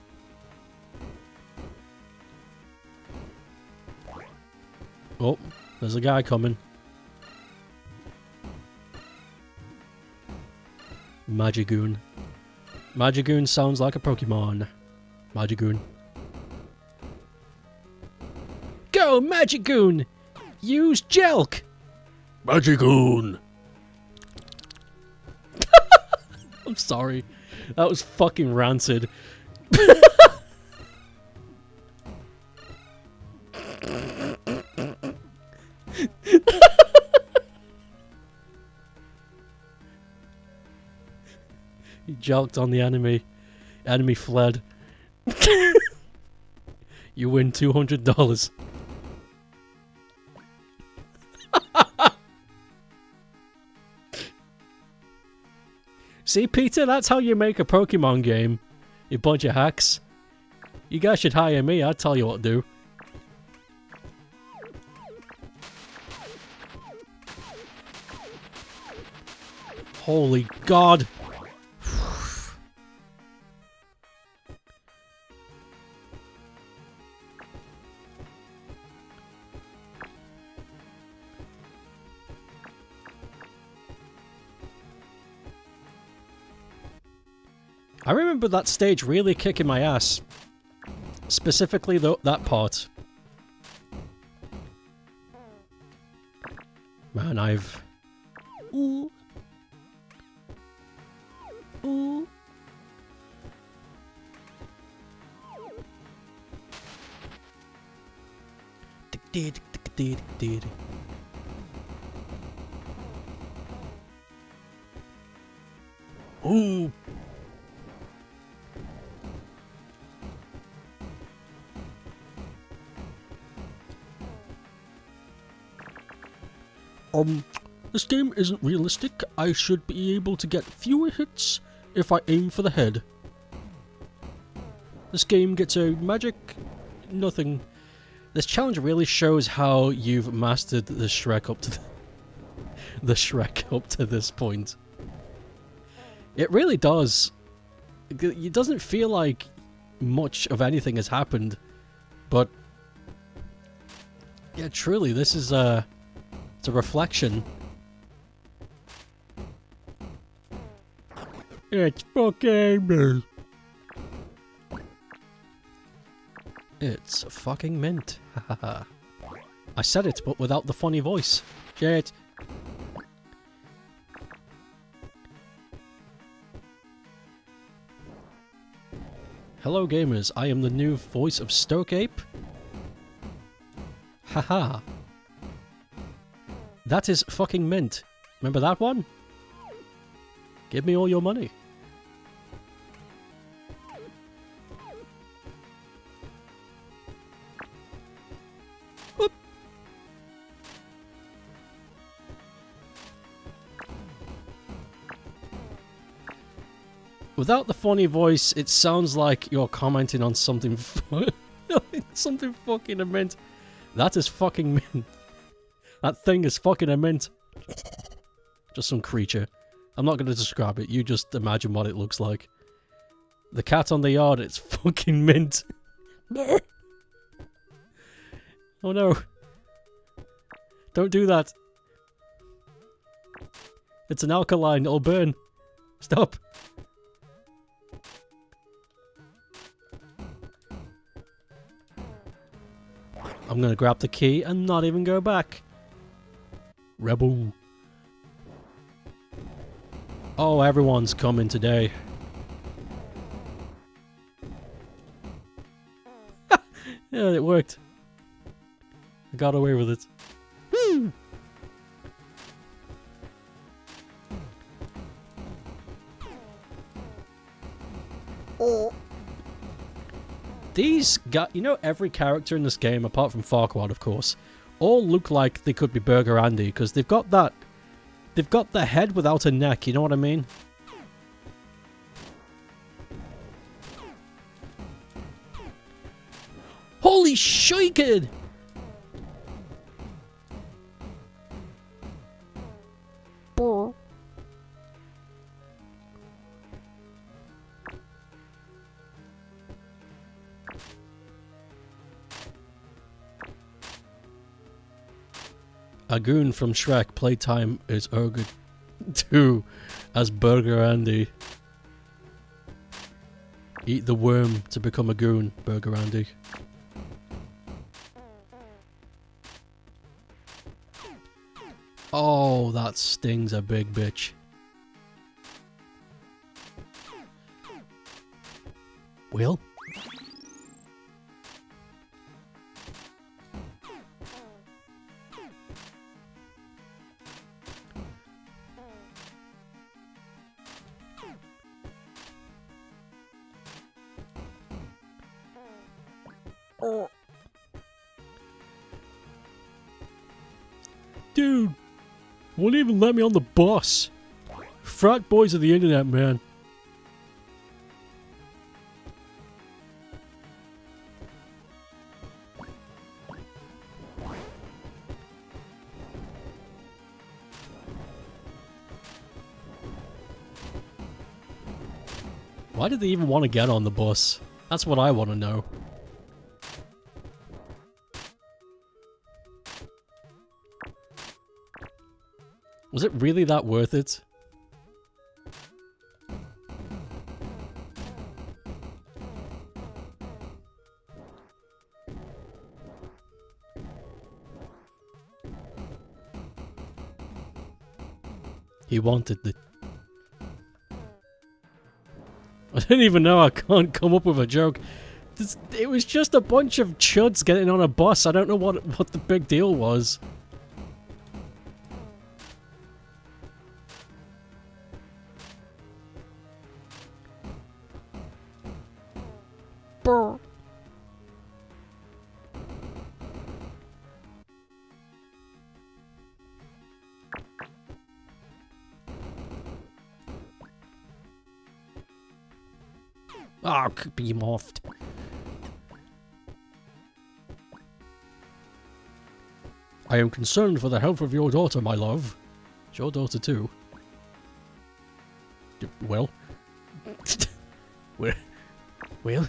[SPEAKER 1] Oh, there's a guy coming. Magigoon. Magigoon sounds like a Pokemon. Magigoon. Go, Magigoon! Use Jelk! Magigoon! I'm sorry. That was fucking rancid. He jelked on the enemy. Enemy fled. You win $200. See, Peter, that's how you make a Pokemon game. You bunch of hacks. You guys should hire me, I'll tell you what to do. Holy God. I remember that stage really kicking my ass. Specifically that part. Man, I've... Ooh. Ooh. Ooh. This game isn't realistic. I should be able to get fewer hits if I aim for the head. This game gets a magic nothing. This challenge really shows how you've mastered the SHREK up to the SHREK up to this point. It really does. It doesn't feel like much of anything has happened, but yeah, truly, this is it's a reflection. It's fucking me. It's fucking mint. Hahaha. I said it, but without the funny voice. Shit. Hello gamers, I am the new voice of Stokeape. Haha. That is fucking mint. Remember that one? Give me all your money. Whoop. Without the funny voice, it sounds like you're commenting on something something fucking immense. That is fucking mint. That thing is fucking immense. Just some creature. I'm not going to describe it. You just imagine what it looks like. The cat on the yard, it's fucking mint. Oh no. Don't do that. It's an alkaline. It'll burn. Stop. I'm going to grab the key and not even go back. Rebel. Oh, everyone's coming today. Yeah, it worked. I got away with it. Woo! Oh. These guys, you know, every character in this game, apart from Farquaad, of course, all look like they could be Burger Andy, because they've got that. They've got the head without a neck, you know what I mean? Holy shit! A goon from SHREK, playtime is OGRE 2. as Burger Andy. Eat the worm to become a goon, Burger Andy. Oh, that stings a big bitch. Will? Dude, won't even let me on the bus. Frat boys of the internet, man. Why did they even want to get on the bus? That's what I want to know. Was it really that worth it? He wanted the... I don't even know, I can't come up with a joke. It was just a bunch of chuds getting on a bus. I don't know what the big deal was. Brr. Ah, could be morphed. I am concerned for the health of your daughter, my love. It's your daughter too. Well? Well?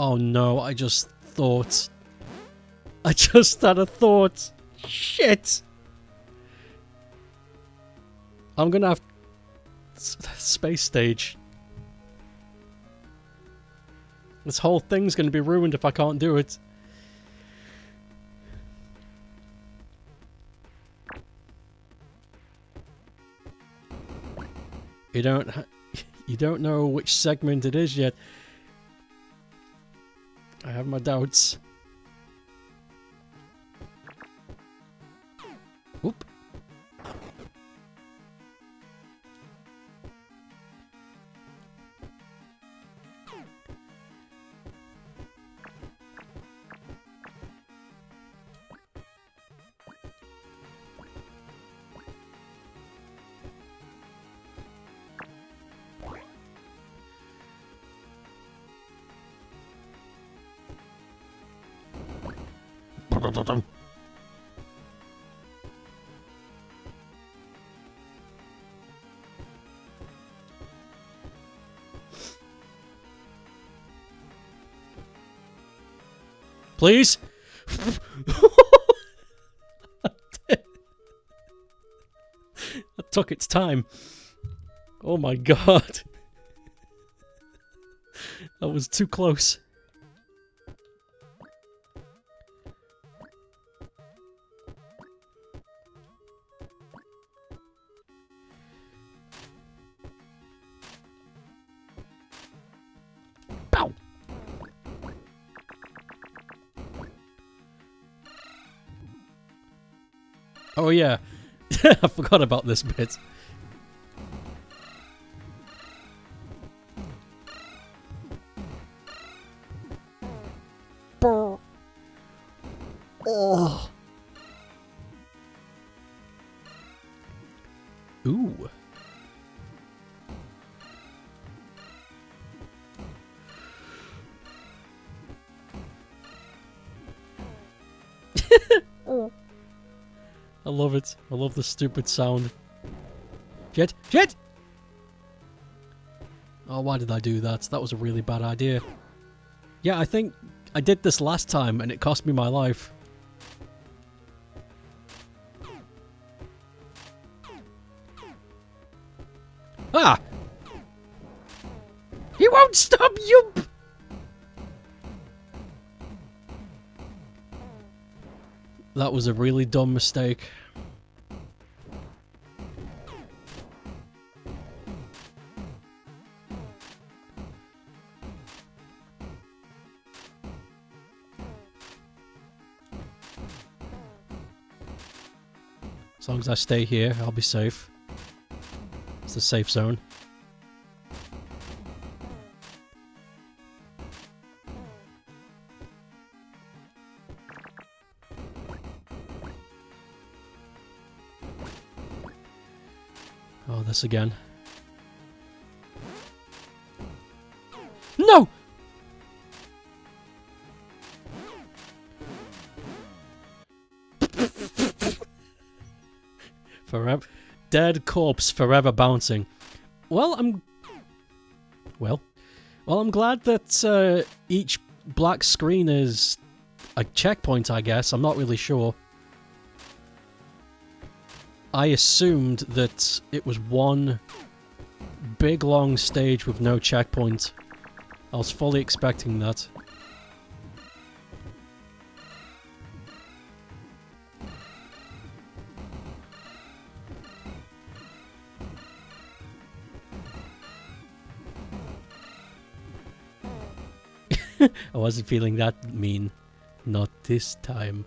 [SPEAKER 1] Oh no, I just thought. I just had a thought. Shit! I'm gonna have... Space stage. This whole thing's gonna be ruined if I can't do it. You don't know which segment it is yet. I have my doubts. Oop. Please? That took its time. Oh my god. That was too close. Pow! Oh yeah, I forgot about this bit. Oh. Ooh. I love it. I love the stupid sound. Shit! Shit! Oh, why did I do that? That was a really bad idea. Yeah, I think I did this last time and it cost me my life. Ah! He won't stop you! That was a really dumb mistake. As long as I stay here, I'll be safe. It's the safe zone. Oh, this again. No! Forever. Dead corpse forever bouncing. Well, I'm glad that each black screen is a checkpoint, I guess. I'm not really sure. I assumed that it was one big long stage with no checkpoint. I was fully expecting that. I wasn't feeling that mean. Not this time.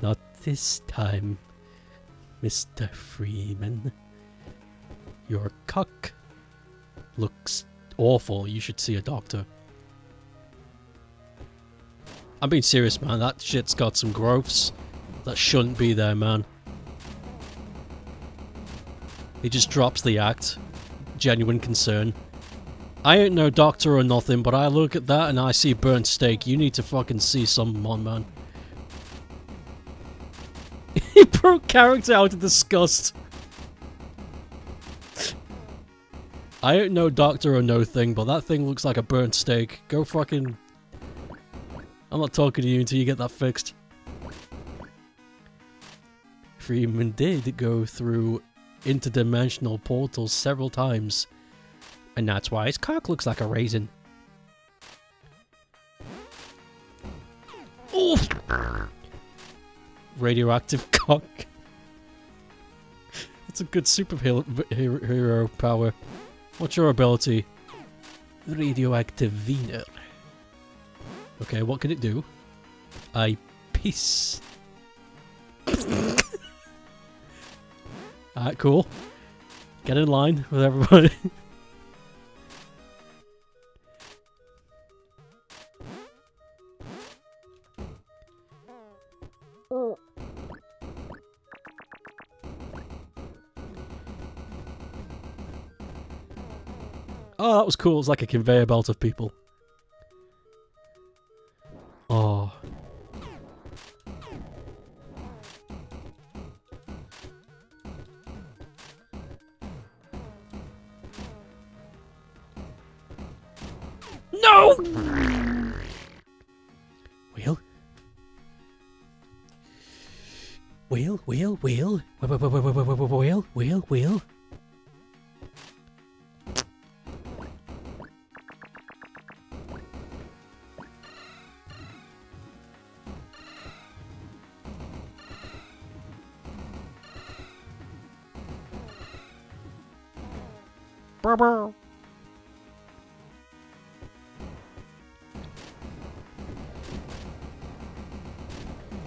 [SPEAKER 1] Not this time, Mr. Freeman. Your cock looks awful. You should see a doctor. I'm being serious, man. That shit's got some growths that shouldn't be there, man. He just drops the act. Genuine concern. I ain't no doctor or nothing, but I look at that and I see burnt steak. You need to fucking see someone, man. He broke character out of disgust. I ain't no doctor or no thing, but that thing looks like a burnt steak. Go fucking... I'm not talking to you until you get that fixed. Freeman did go through interdimensional portals several times. And that's why his cock looks like a raisin. Oof! Radioactive cock. That's a good superhero power. What's your ability? Radioactive wiener. Okay, what can it do? I piss. Alright, cool. Get in line with everybody. Oh, that was cool. It was like a conveyor belt of people. Oh. No! Wheel? Wheel, wheel, wheel. Wheel, wheel, wheel.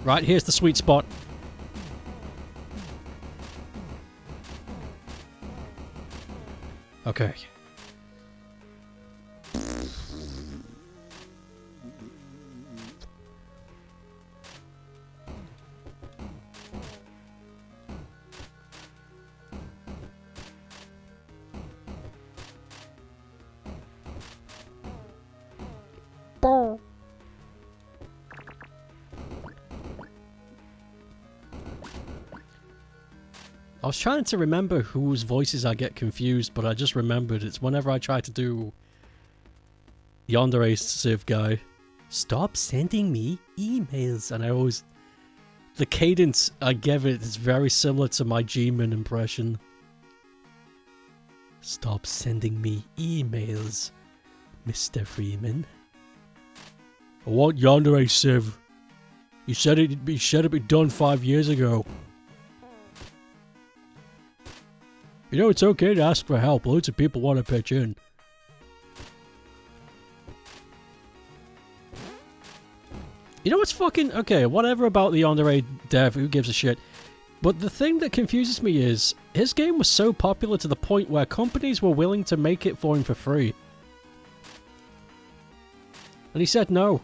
[SPEAKER 1] Right, here's the sweet spot. Okay. I was trying to remember whose voices I get confused, but I just remembered it's whenever I try to do Yandere Civ guy. Stop sending me emails, and I always... The cadence I give it is very similar to my G-Man impression. Stop sending me emails, Mr. Freeman. I want Yandere Civ. You said it'd be done 5 years ago. You know, it's okay to ask for help. Loads of people want to pitch in. You know what's fucking... Okay, whatever about the Yandere dev, who gives a shit. But the thing that confuses me is, his game was so popular to the point where companies were willing to make it for him for free. And he said no.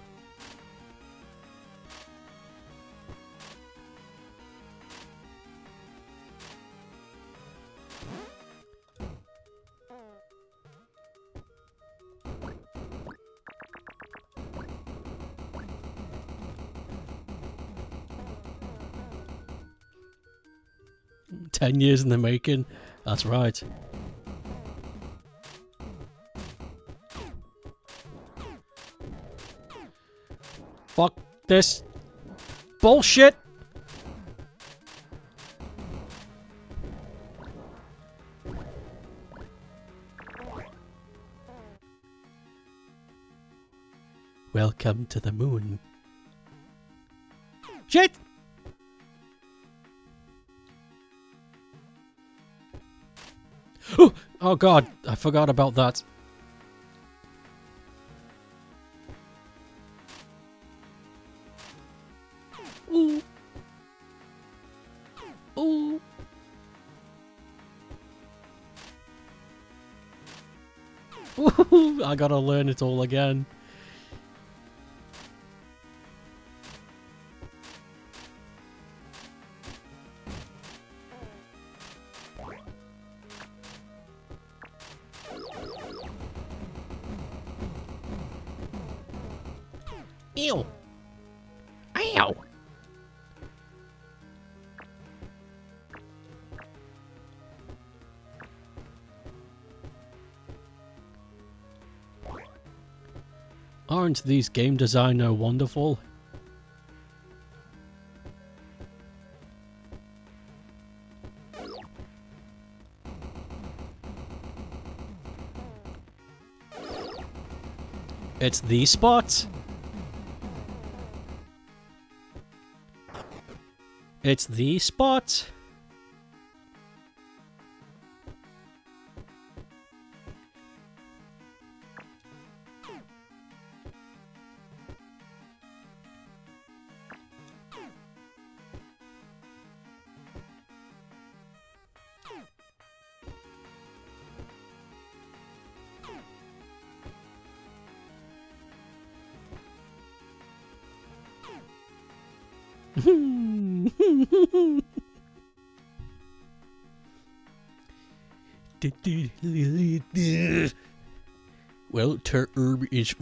[SPEAKER 1] "10 years in the making." That's right. Fuck this bullshit. Welcome to the moon. Shit! Oh god, I forgot about that. Ooh. Ooh. Ooh, I gotta learn it all again. Ew. Ow. Aren't these game designer wonderful? It's the spot. It's the spot. Well, herb is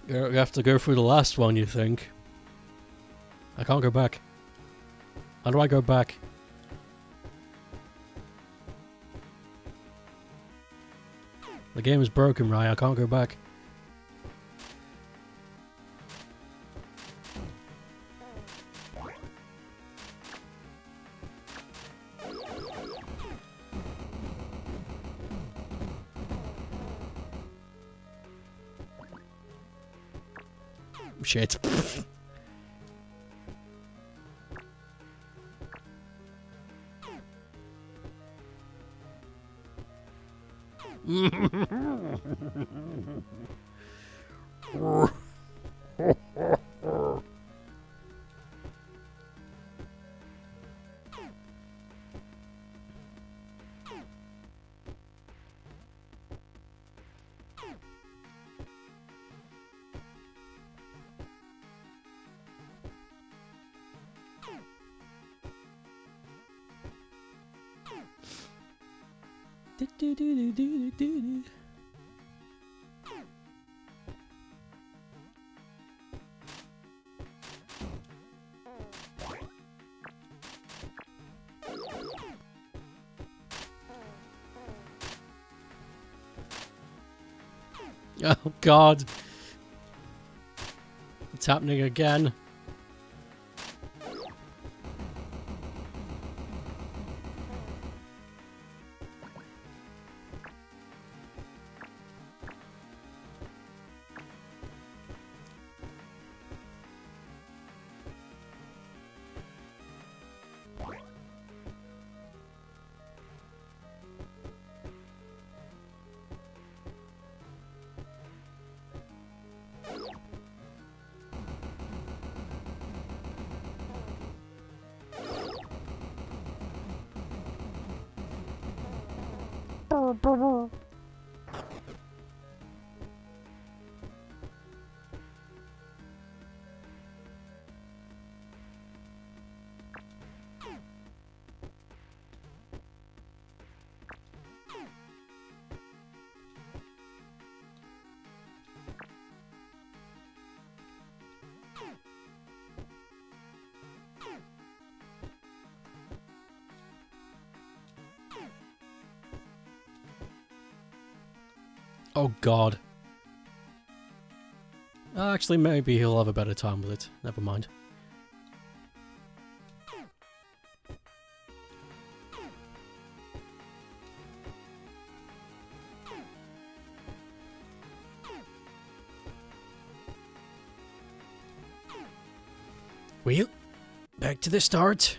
[SPEAKER 1] you have to go through the last one, you think? I can't go back. How do I go back? The game is broken, right? I can't go back. Shit. Oh god. It's happening again. Oh god. Actually, maybe he'll have a better time with it. Never mind. Well, back to the start.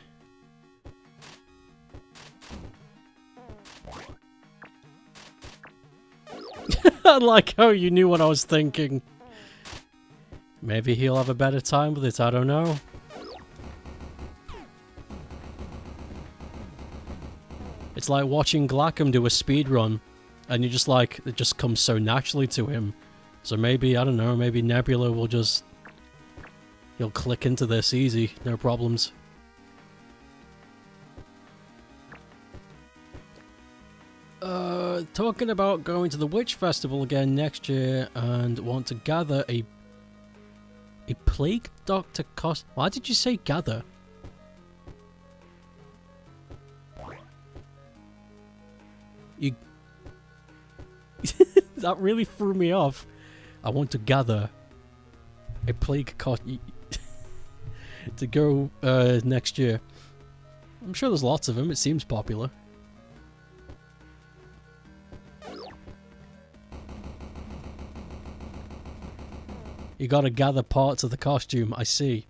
[SPEAKER 1] I like how you knew what I was thinking. Maybe he'll have a better time with it, I don't know. It's like watching Glackham do a speedrun, and you just like, it just comes so naturally to him. So maybe, I don't know, maybe Nebula will just... he'll click into this easy, no problems. Talking about going to the Witch Festival again next year and want to gather a Plague Doctor cost. Why did you say gather? You... that really threw me off. I want to gather a Plague cost to go next year. I'm sure there's lots of them, it seems popular. You gotta gather parts of the costume, I see.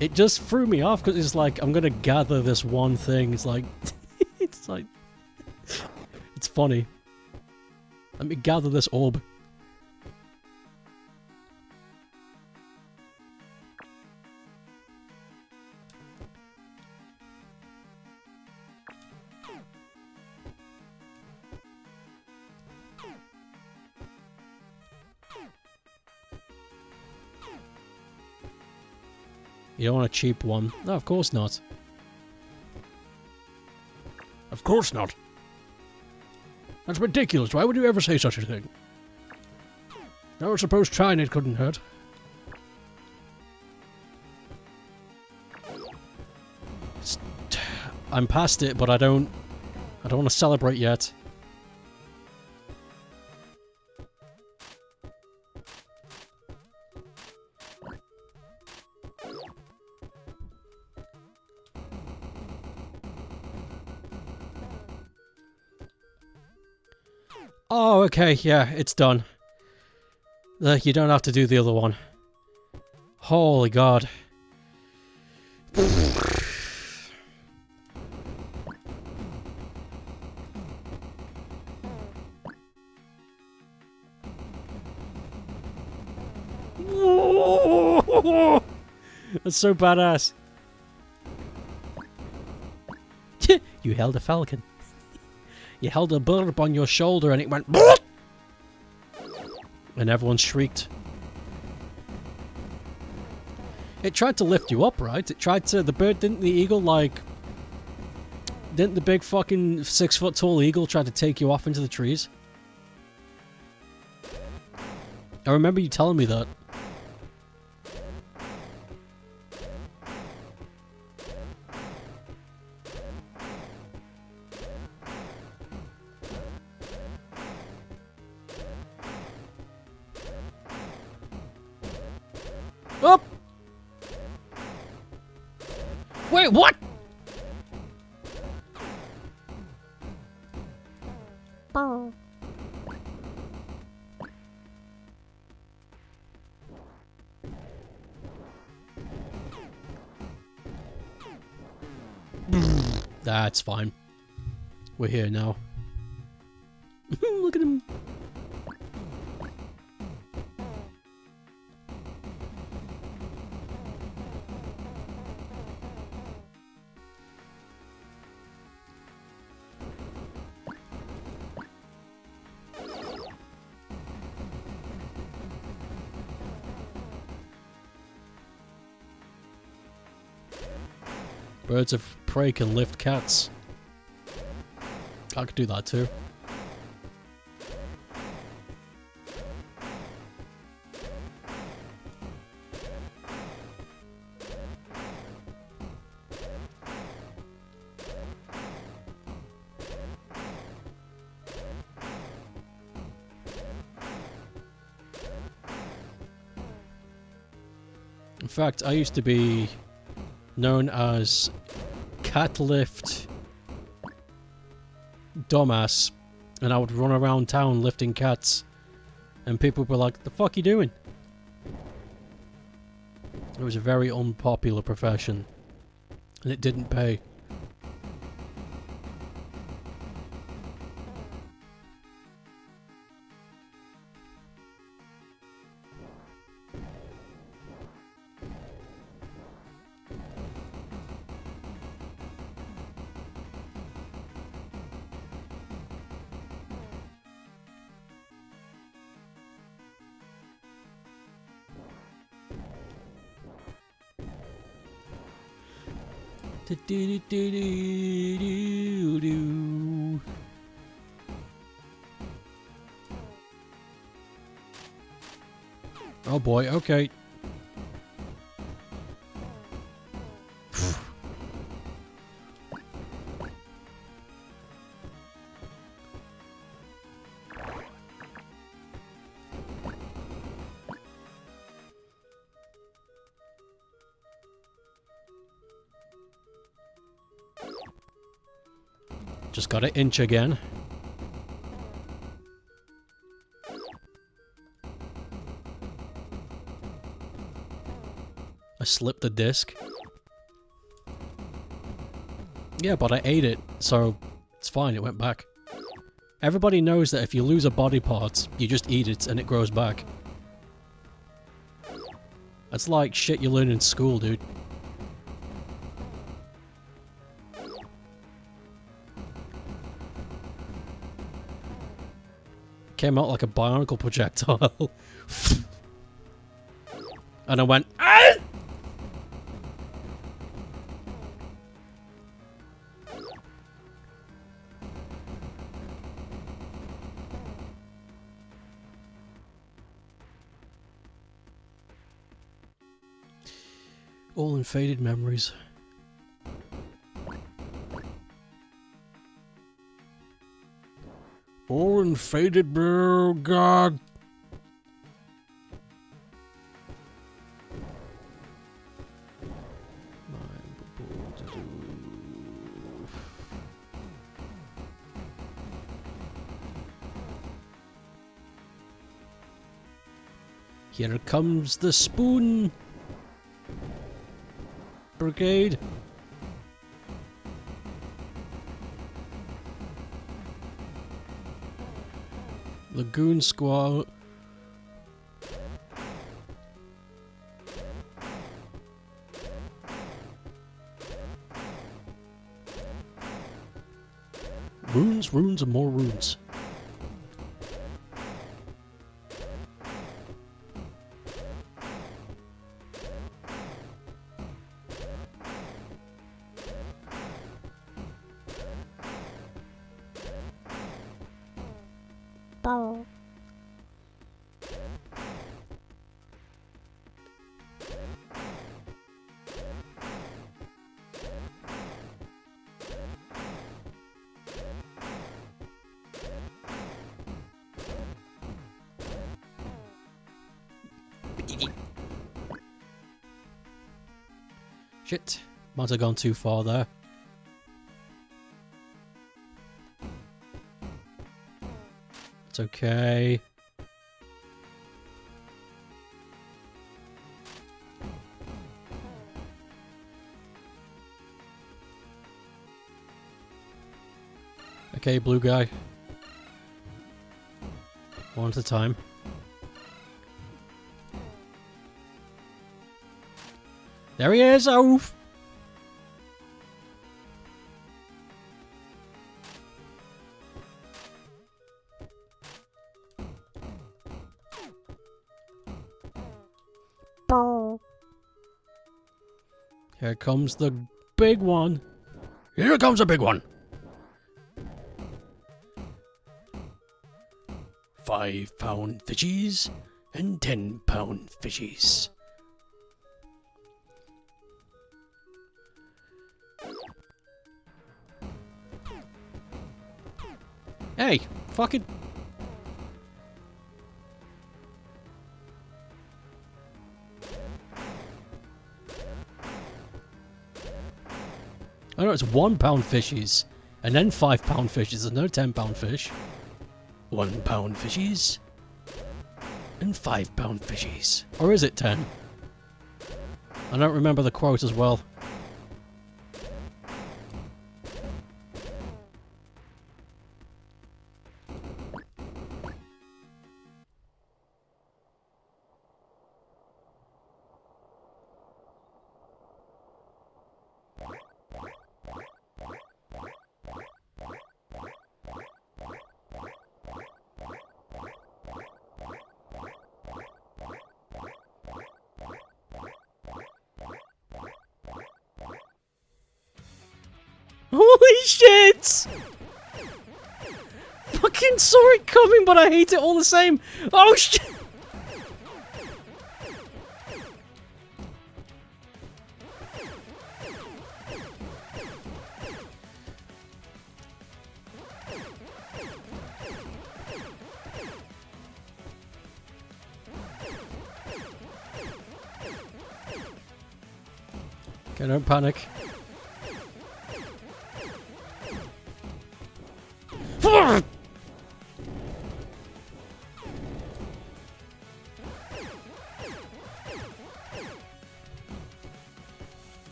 [SPEAKER 1] It just threw me off because it's like, I'm gonna gather this one thing. It's like, it's like, it's funny. Let me gather this orb. You don't want a cheap one. No, of course not. Of course not. That's ridiculous. Why would you ever say such a thing? I suppose trying it couldn't hurt. I'm past it, but I don't want to celebrate yet. Oh, okay, yeah, it's done. You don't have to do the other one. Holy God. That's so badass. You held a falcon. You held a bird on your shoulder and it went and everyone shrieked. It tried to lift you up, right? It tried to... the bird, didn't the eagle, like... didn't the big fucking 6-foot tall eagle try to take you off into the trees? I remember you telling me that. Up! Wait, what? That's fine. We're here now. Look at him. Birds of prey can lift cats. I could do that too. In fact, I used to be known as Cat Lift Dumbass, and I would run around town lifting cats, and people were like, "The fuck you doing?" It was a very unpopular profession, and it didn't pay. Oh boy, okay. Just got to inch again. I slipped the disc. Yeah, but I ate it, so it's fine, it went back. Everybody knows that if you lose a body part, you just eat it and it grows back. That's like shit you learn in school, dude. Came out like a bionicle projectile. And I went, ah! All in faded memories. All in faded, bro, God. Here comes the spoon brigade. Lagoon Squad. Runes, runes, and more runes.
[SPEAKER 3] Ball.
[SPEAKER 1] Shit. Might have gone too far there. It's okay. Okay, blue guy. One at a time. There he is! Oof! Here comes the big one. Here comes a big one. 5-pound fishies and 10-pound fishies. Hey, fucking. I know it's 1-pound fishies, and then 5-pound fishies, and no 10-pound fish. 1-pound fishies, and 5-pound fishies. Or is it 10? I don't remember the quote as well. Holy shit! Fucking saw it coming, but I hate it all the same. Oh shit! Okay, don't panic.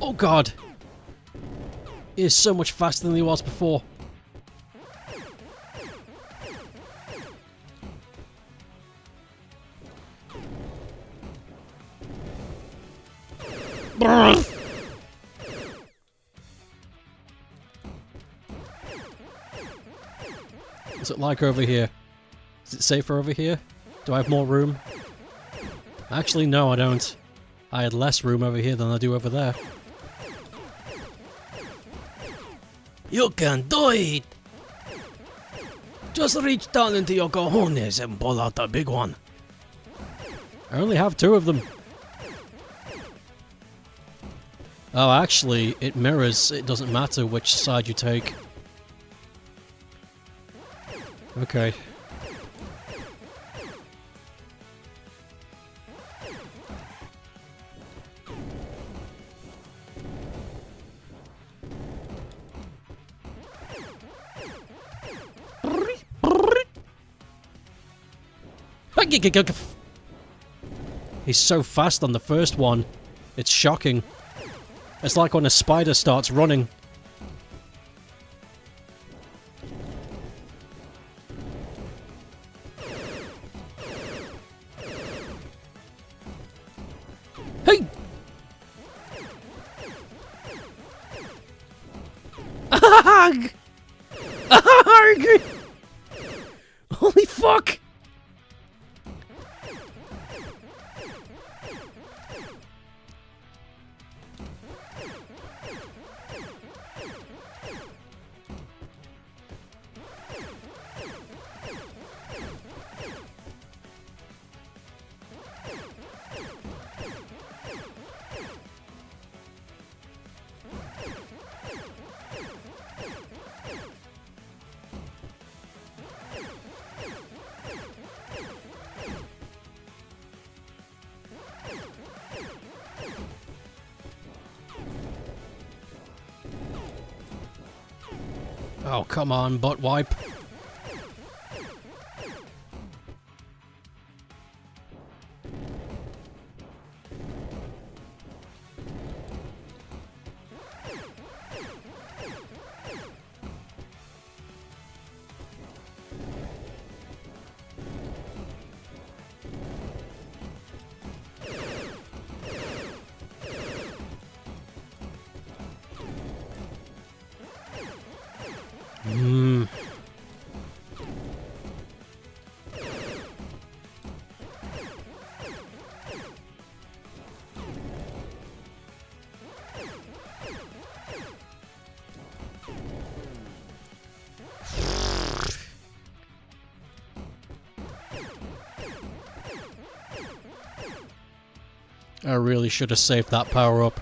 [SPEAKER 1] Oh god! He is so much faster than he was before. What's it like over here? Is it safer over here? Do I have more room? Actually, no, I don't. I had less room over here than I do over there. You can do it! Just reach down into your cojones and pull out the big one. I only have 2 of them. Oh, actually, it mirrors. It doesn't matter which side you take. Okay. He's so fast on the first one. It's shocking. It's like when a spider starts running. Hey! Ahag! Ahag! Holy fuck! Oh, come on, butt wipe. I really should have saved that power up.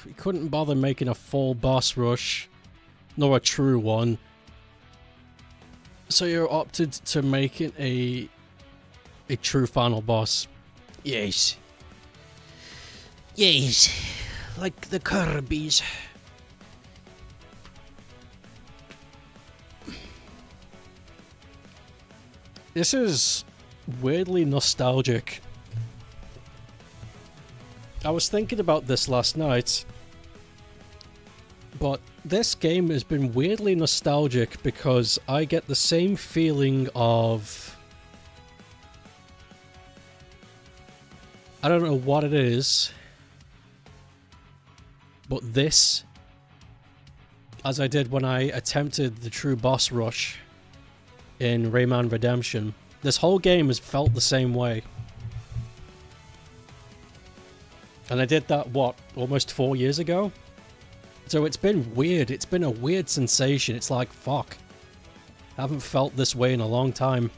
[SPEAKER 1] He couldn't bother making a full boss rush, nor a true one. So you opted to make it a true final boss. Yes. Yes. Like the Kirby's. This is weirdly nostalgic. I was thinking about this last night, but this game has been weirdly nostalgic because I get the same feeling of... I don't know what it is, but this, as I did when I attempted the true boss rush in Rayman Redemption, this whole game has felt the same way. And I did that, what, almost 4 years ago? So it's been weird. It's been a weird sensation. It's like, fuck. I haven't felt this way in a long time.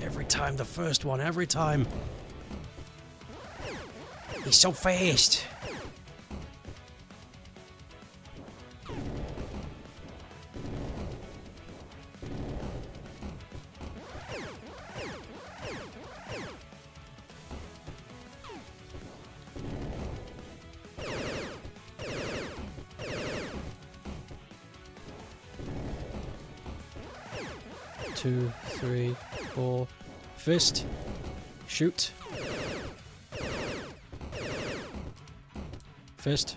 [SPEAKER 1] Every time, the first one, every time. He's so fast. Two, three, four. Fist. Shoot. Fist.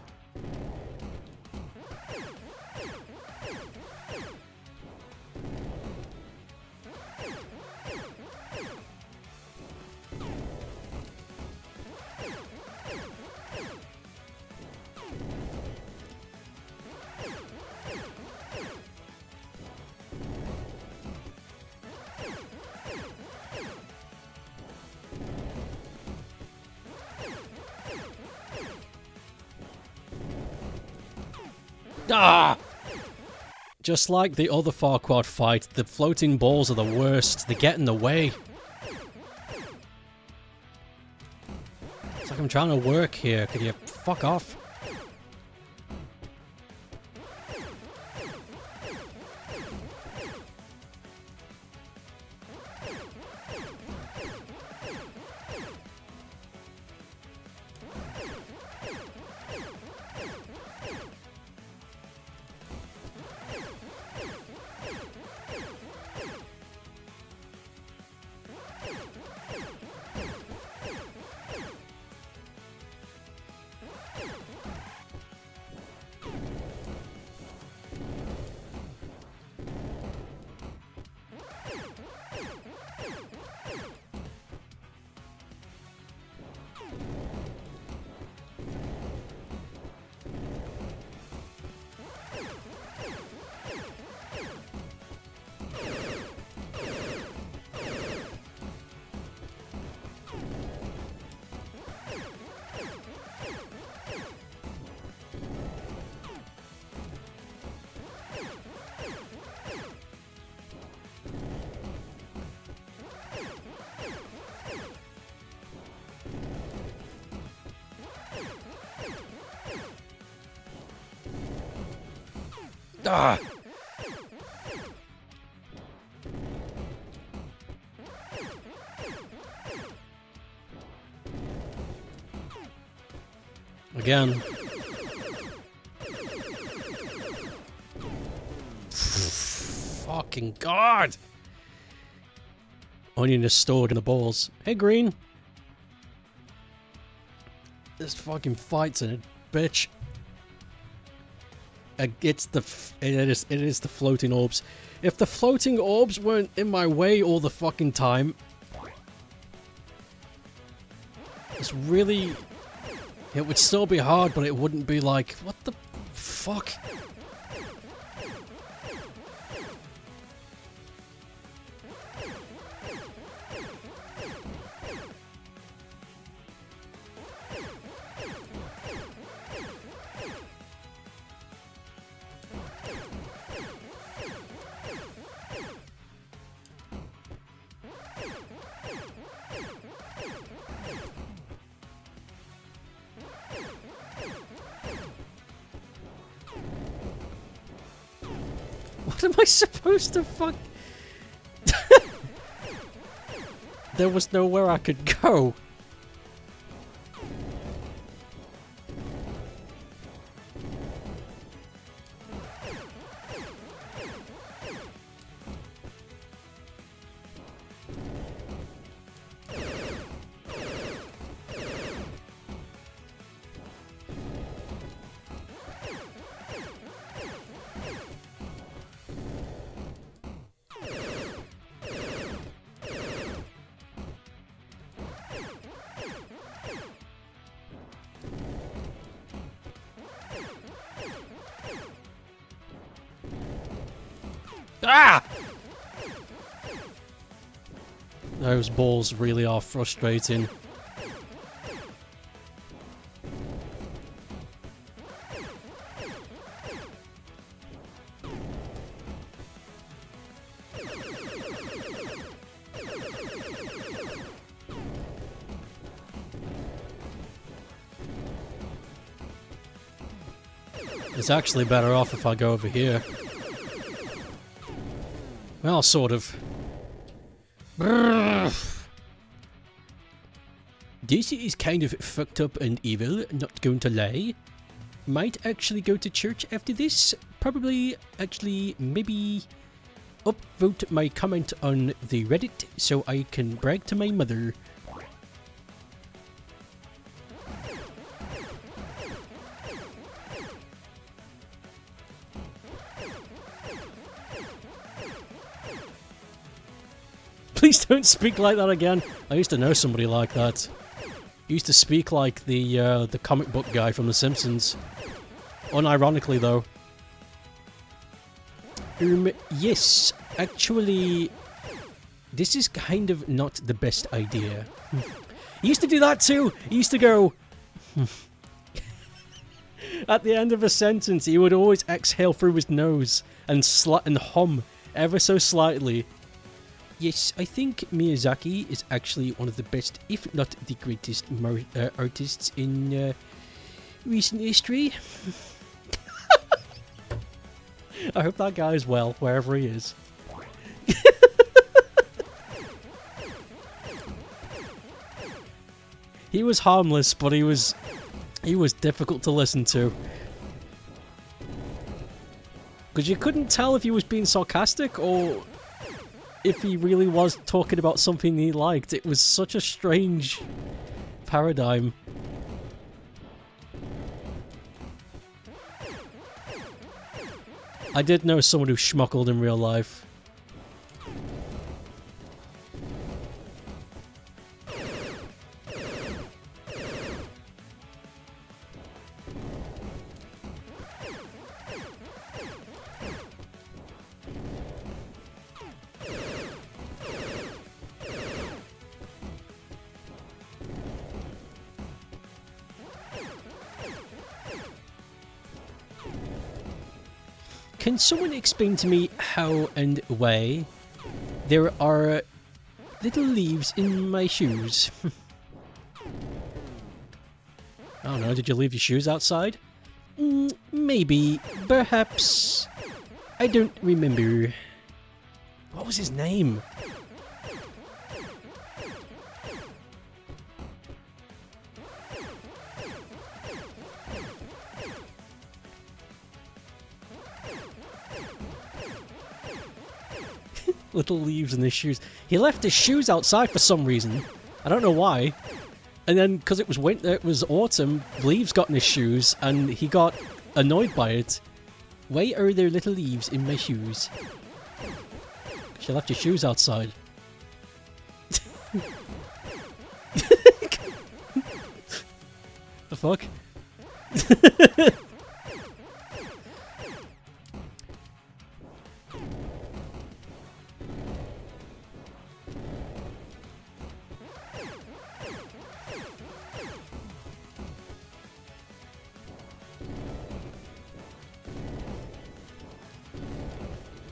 [SPEAKER 1] Ah! Just like the other Farquaad fight, the floating balls are the worst. They get in the way. It's like I'm trying to work here. Could you fuck off? Ah! Again. Fucking God! Onion is stored in the balls. Hey, Green! This fucking fight's in a bitch. It is the floating orbs. If the floating orbs weren't in my way all the fucking time, it's really, it would still be hard, but it wouldn't be like, what the fuck? What am I supposed to fuck? There was nowhere I could go. Ah! Those balls really are frustrating. It's actually better off if I go over here. Well, sort of. This is kind of fucked up and evil, not going to lie. Might actually go to church after this. Probably, actually, maybe upvote my comment on the Reddit so I can brag to my mother. Please don't speak like that again. I used to know somebody like that. He used to speak like the comic book guy from The Simpsons. Unironically, though. Yes, actually, this is kind of not the best idea. He used to do that too. He used to go, At the end of a sentence, he would always exhale through his nose and hum ever so slightly. Yes, I think Miyazaki is actually one of the best, if not the greatest, artists in recent history. I hope that guy is well, wherever he is. He was harmless, but he was difficult to listen to. Because you couldn't tell if he was being sarcastic or if he really was talking about something he liked. It was such a strange paradigm. I did know someone who schmuckled in real life. Can someone explain to me how and why there are little leaves in my shoes? I don't know, did you leave your shoes outside? Maybe, perhaps. I don't remember. What was his name? Little leaves in his shoes. He left his shoes outside for some reason. I don't know why. And then, because it was winter, it was autumn, leaves got in his shoes, and he got annoyed by it. Why are there little leaves in my shoes? She left your shoes outside. The fuck?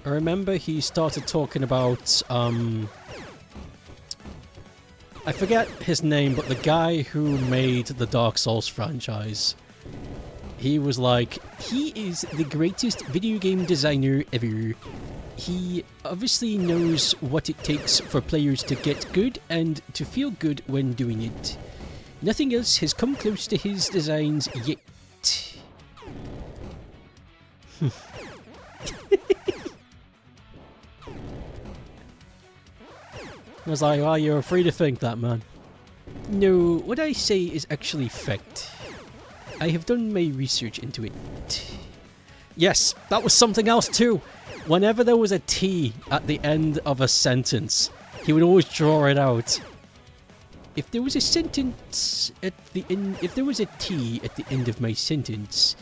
[SPEAKER 1] I remember he started talking about, I forget his name, but the guy who made the Dark Souls franchise. He was like, he is the greatest video game designer ever. He obviously knows what it takes for players to get good and to feel good when doing it. Nothing else has come close to his designs yet. I was like, oh, you're free to think that, man. No, what I say is actually fact. I have done my research into it. Yes, that was something else too. Whenever there was a T at the end of a sentence, he would always draw it out. If there was a sentence at the end, if there was a T at the end of my sentence,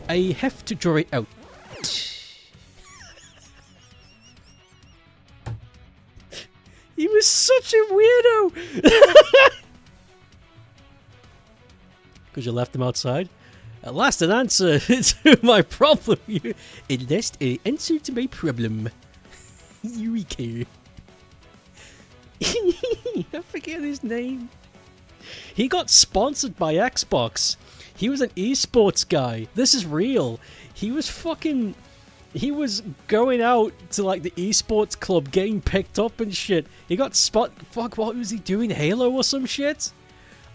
[SPEAKER 1] I have to draw it out. He was such a weirdo! Because you left him outside? At last an answer to my problem. At last an answer to my problem. Eureka. I forget his name. He got sponsored by Xbox. He was an esports guy. This is real. He was fucking... He was going out to like the esports club, getting picked up and shit. He got fuck, what was he doing? Halo or some shit?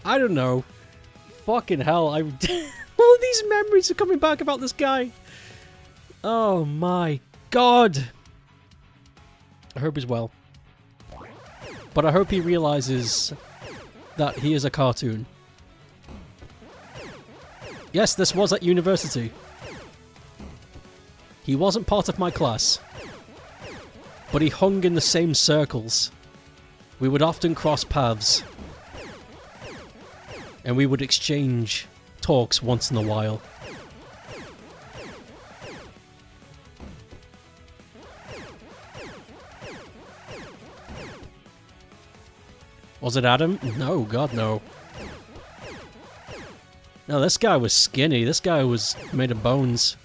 [SPEAKER 1] I don't know. Fucking hell, all these memories are coming back about this guy. Oh my god. I hope he's well. But I hope he realizes that he is a cartoon. Yes, this was at university. He wasn't part of my class, but he hung in the same circles. We would often cross paths, and we would exchange talks once in a while. Was it Adam? No, God no. No, this guy was skinny. This guy was made of bones.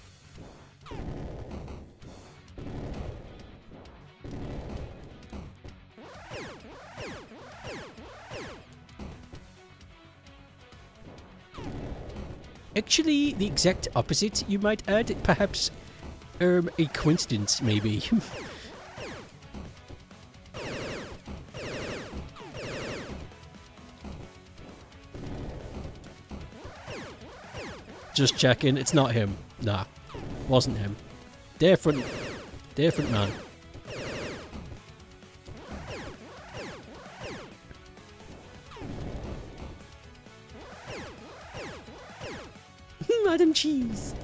[SPEAKER 1] Actually, the exact opposite, you might add. Perhaps, a coincidence, maybe. Just checking, it's not him. Nah, wasn't him. Different man. Adam Cheese.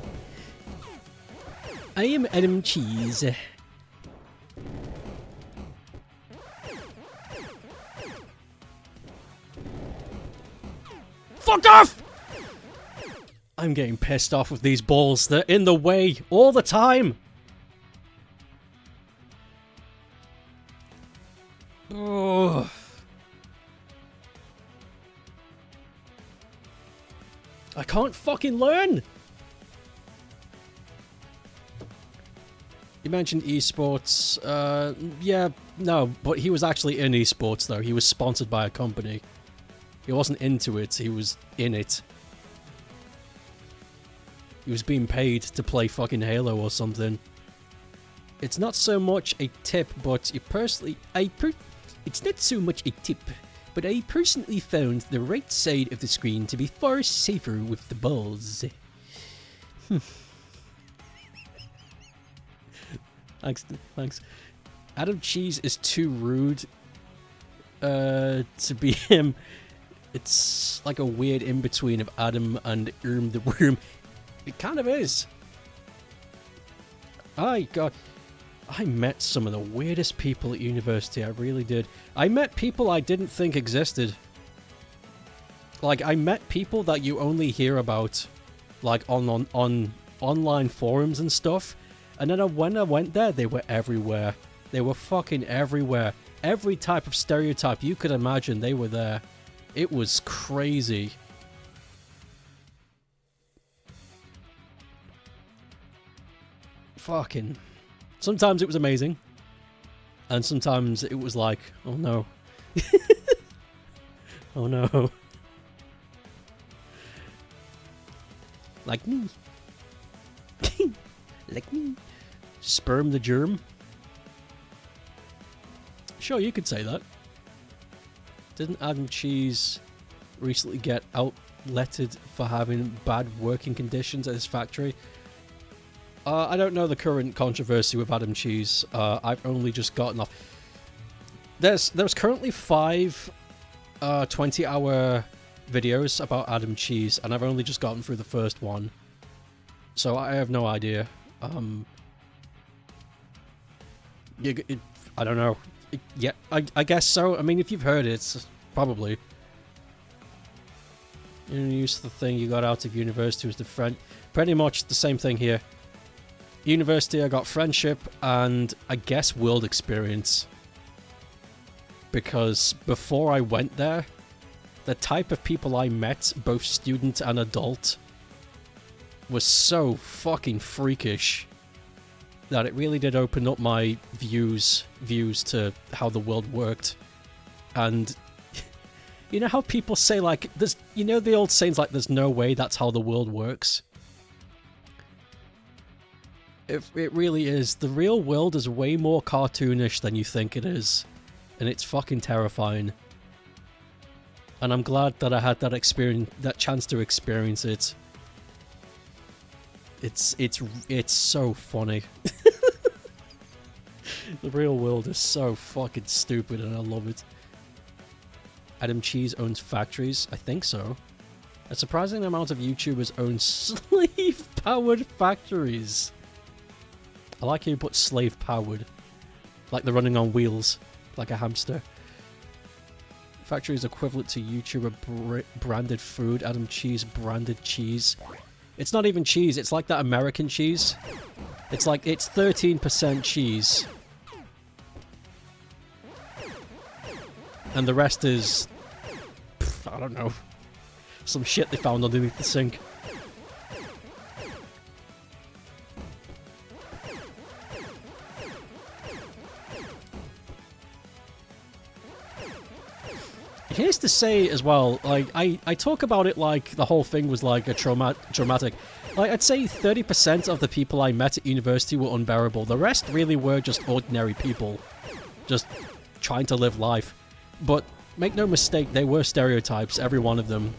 [SPEAKER 1] I am Adam Cheese. Fuck off! I'm getting pissed off with these balls. They're in the way all the time. Oh. I can't fucking learn. You mentioned esports. Yeah, no, but he was actually in esports though. He was sponsored by a company. He wasn't into it, he was in it. He was being paid to play fucking Halo or something. It's not so much a tip, but it's not so much a tip, but I personally found the right side of the screen to be far safer with the balls. Thanks. Adam Cheese is too rude to be him. It's like a weird in-between of Adam and the Worm. It kind of is. God, I met some of the weirdest people at university. I really did. I met people I didn't think existed. Like, I met people that you only hear about, like, on online forums and stuff. And then when I went there, they were everywhere. They were fucking everywhere. Every type of stereotype you could imagine, they were there. It was crazy. Fucking. Sometimes it was amazing. And sometimes it was like, oh no. Oh no. Like me. Like me. Sperm the germ. Sure, you could say that. Didn't Adam Cheese recently get outletted for having bad working conditions at his factory? I don't know the current controversy with Adam Cheese. I've only just gotten off. There's currently 5 20-hour videos about Adam Cheese, and I've only just gotten through the first one. So I have no idea. I don't know. Yeah, I guess so. I mean, if you've heard it, probably. You use the thing you got out of university was the friend. Pretty much the same thing here. University, I got friendship and I guess world experience. Because before I went there, the type of people I met, both student and adult, was so fucking freakish that it really did open up my views to how the world worked. And you know how people say, like, there's, you know, the old sayings like, there's no way that's how the world works? It really is. The real world is way more cartoonish than you think it is. And it's fucking terrifying. And I'm glad that I had that experience, that chance to experience it. It's so funny. The real world is so fucking stupid and I love it. Adam Cheese owns factories? I think so. A surprising amount of YouTubers own slave-powered factories. I like how you put slave-powered. Like they're running on wheels. Like a hamster. Factory is equivalent to YouTuber branded food. Adam Cheese branded cheese. It's not even cheese. It's like that American cheese. It's like, it's 13% cheese. And the rest is, I don't know, Some shit they found underneath the sink. Here's to say as well, like, I talk about it like the whole thing was like a traumatic. Like, I'd say 30% of the people I met at university were unbearable. The rest really were just ordinary people. Just trying to live life. But make no mistake, they were stereotypes, every one of them.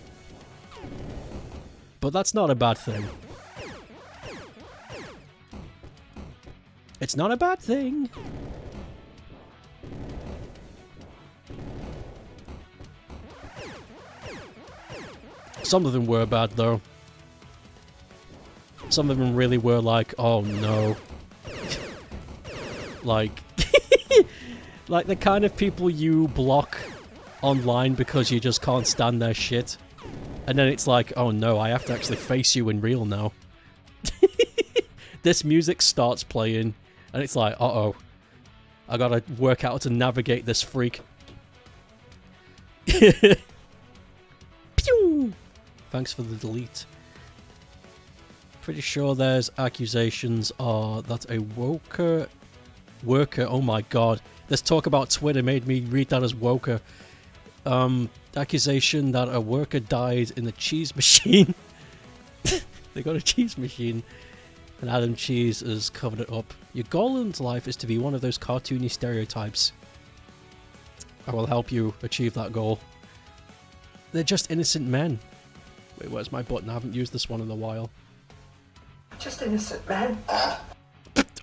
[SPEAKER 1] But that's not a bad thing. It's not a bad thing. Some of them were bad, though. Some of them really were like, oh no. Like... like the kind of people you block online because you just can't stand their shit. And then it's like, oh no, I have to actually face you in real now. This music starts playing, and it's like, uh-oh. I gotta work out how to navigate this freak. Pew! Thanks for the delete. Pretty sure there's accusations that a worker... Oh my god. This talk about Twitter made me read that as woker. Accusation that a worker died in the cheese machine. They got a cheese machine. And Adam Cheese has covered it up. Your goal in life is to be one of those cartoony stereotypes. I will help you achieve that goal. They're just innocent men. Wait, where's my button? I haven't used this one in a while.
[SPEAKER 3] Just innocent men.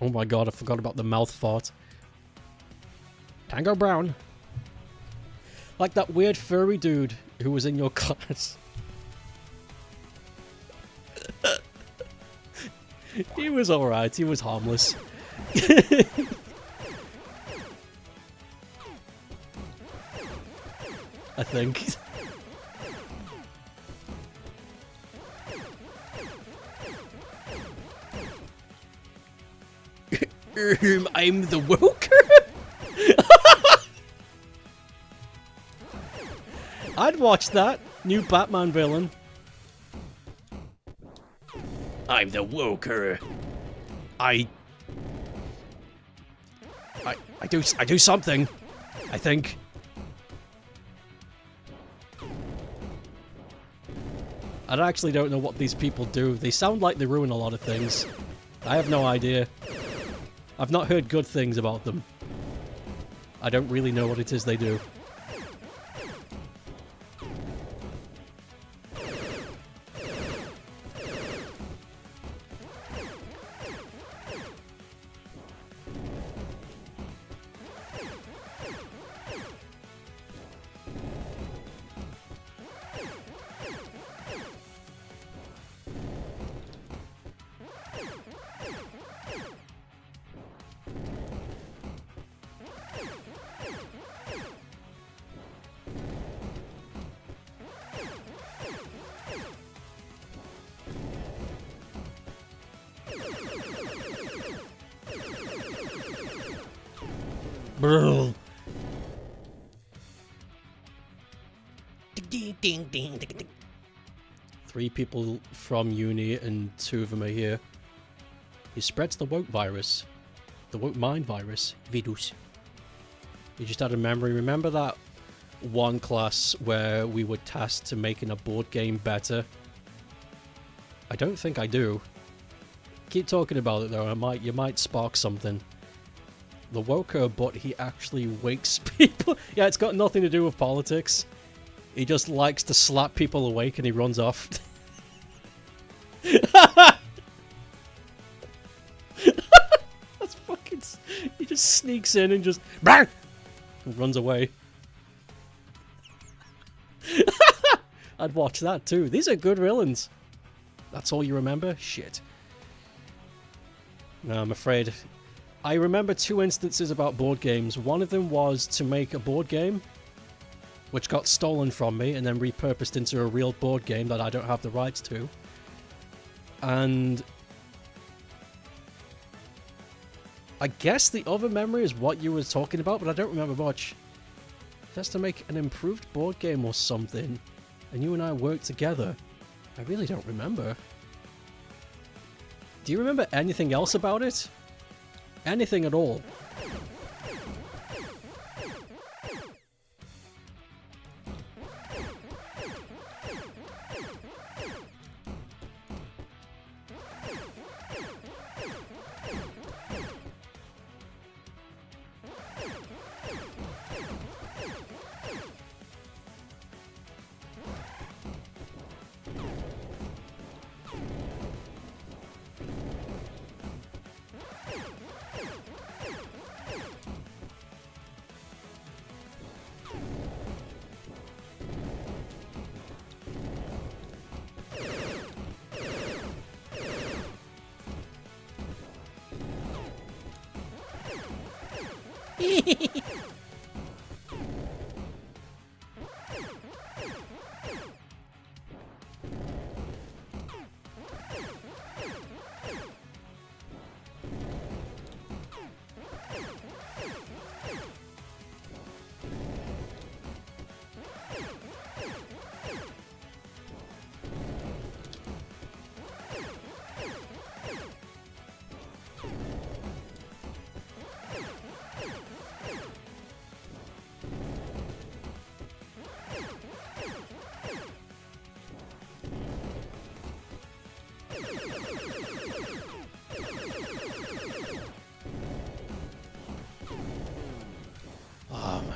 [SPEAKER 1] Oh my god, I forgot about the mouth fart. Tango Brown. Like that weird furry dude who was in your class. He was alright, he was harmless. I think. I'm the woker? I'd watch that. New Batman villain. I'm the woker. I do something. I think. I actually don't know what these people do. They sound like they ruin a lot of things. I have no idea. I've not heard good things about them. I don't really know what it is they do. Brrr. Ding, ding, ding, ding, ding. 3 people from uni and 2 of them are here. He spreads the woke virus. The woke mind virus. Virus. You just had a memory. Remember that one class where we were tasked to making a board game better? I don't think I do. Keep talking about it though. You might spark something. The woker, but he actually wakes people. Yeah, it's got nothing to do with politics. He just likes to slap people awake and he runs off. That's fucking... He just sneaks in and just... and runs away. I'd watch that too. These are good villains. That's all you remember? Shit. No, I'm afraid... I remember 2 instances about board games. One of them was to make a board game, which got stolen from me and then repurposed into a real board game that I don't have the rights to. And I guess the other memory is what you were talking about, but I don't remember much. Just to make an improved board game or something. and you and I worked together. I really don't remember. Do you remember anything else about it? Anything at all?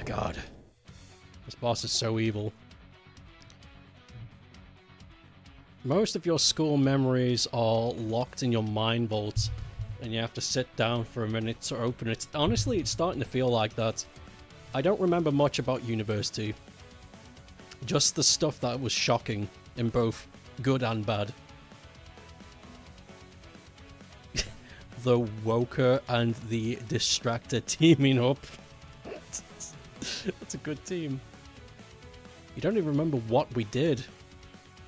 [SPEAKER 1] God. This boss is so evil. Most of your school memories are locked in your mind vault, and you have to sit down for a minute to open it. Honestly, it's starting to feel like that. I don't remember much about university. Just the stuff that was shocking in both good and bad. The Woker and the Distractor teaming up. That's a good team. You don't even remember what we did.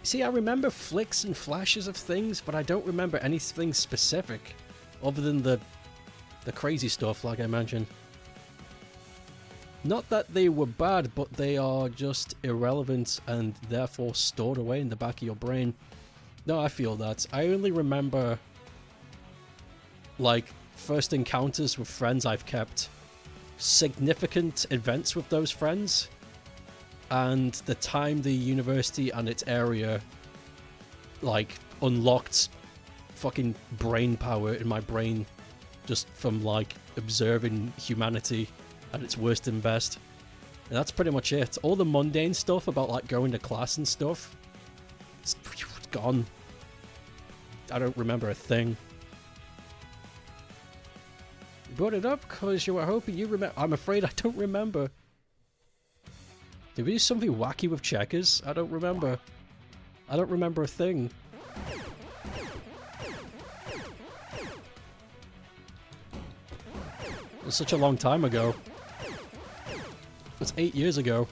[SPEAKER 1] See, I remember flicks and flashes of things, but I don't remember anything specific other than the crazy stuff, like I mentioned. Not that they were bad, but they are just irrelevant and therefore stored away in the back of your brain. No, I feel that. I only remember, like, first encounters with friends I've kept, significant events with those friends, and the time the university and its area, like, unlocked fucking brain power in my brain just from, like, observing humanity at its worst and best. And that's pretty much it. All the mundane stuff about, like, going to class and stuff, it's gone. I don't remember a thing. Brought it up because you were hoping you remember. I'm afraid I don't remember. Did we do something wacky with checkers? I don't remember. I don't remember a thing. It was such a long time ago. It was 8 years ago.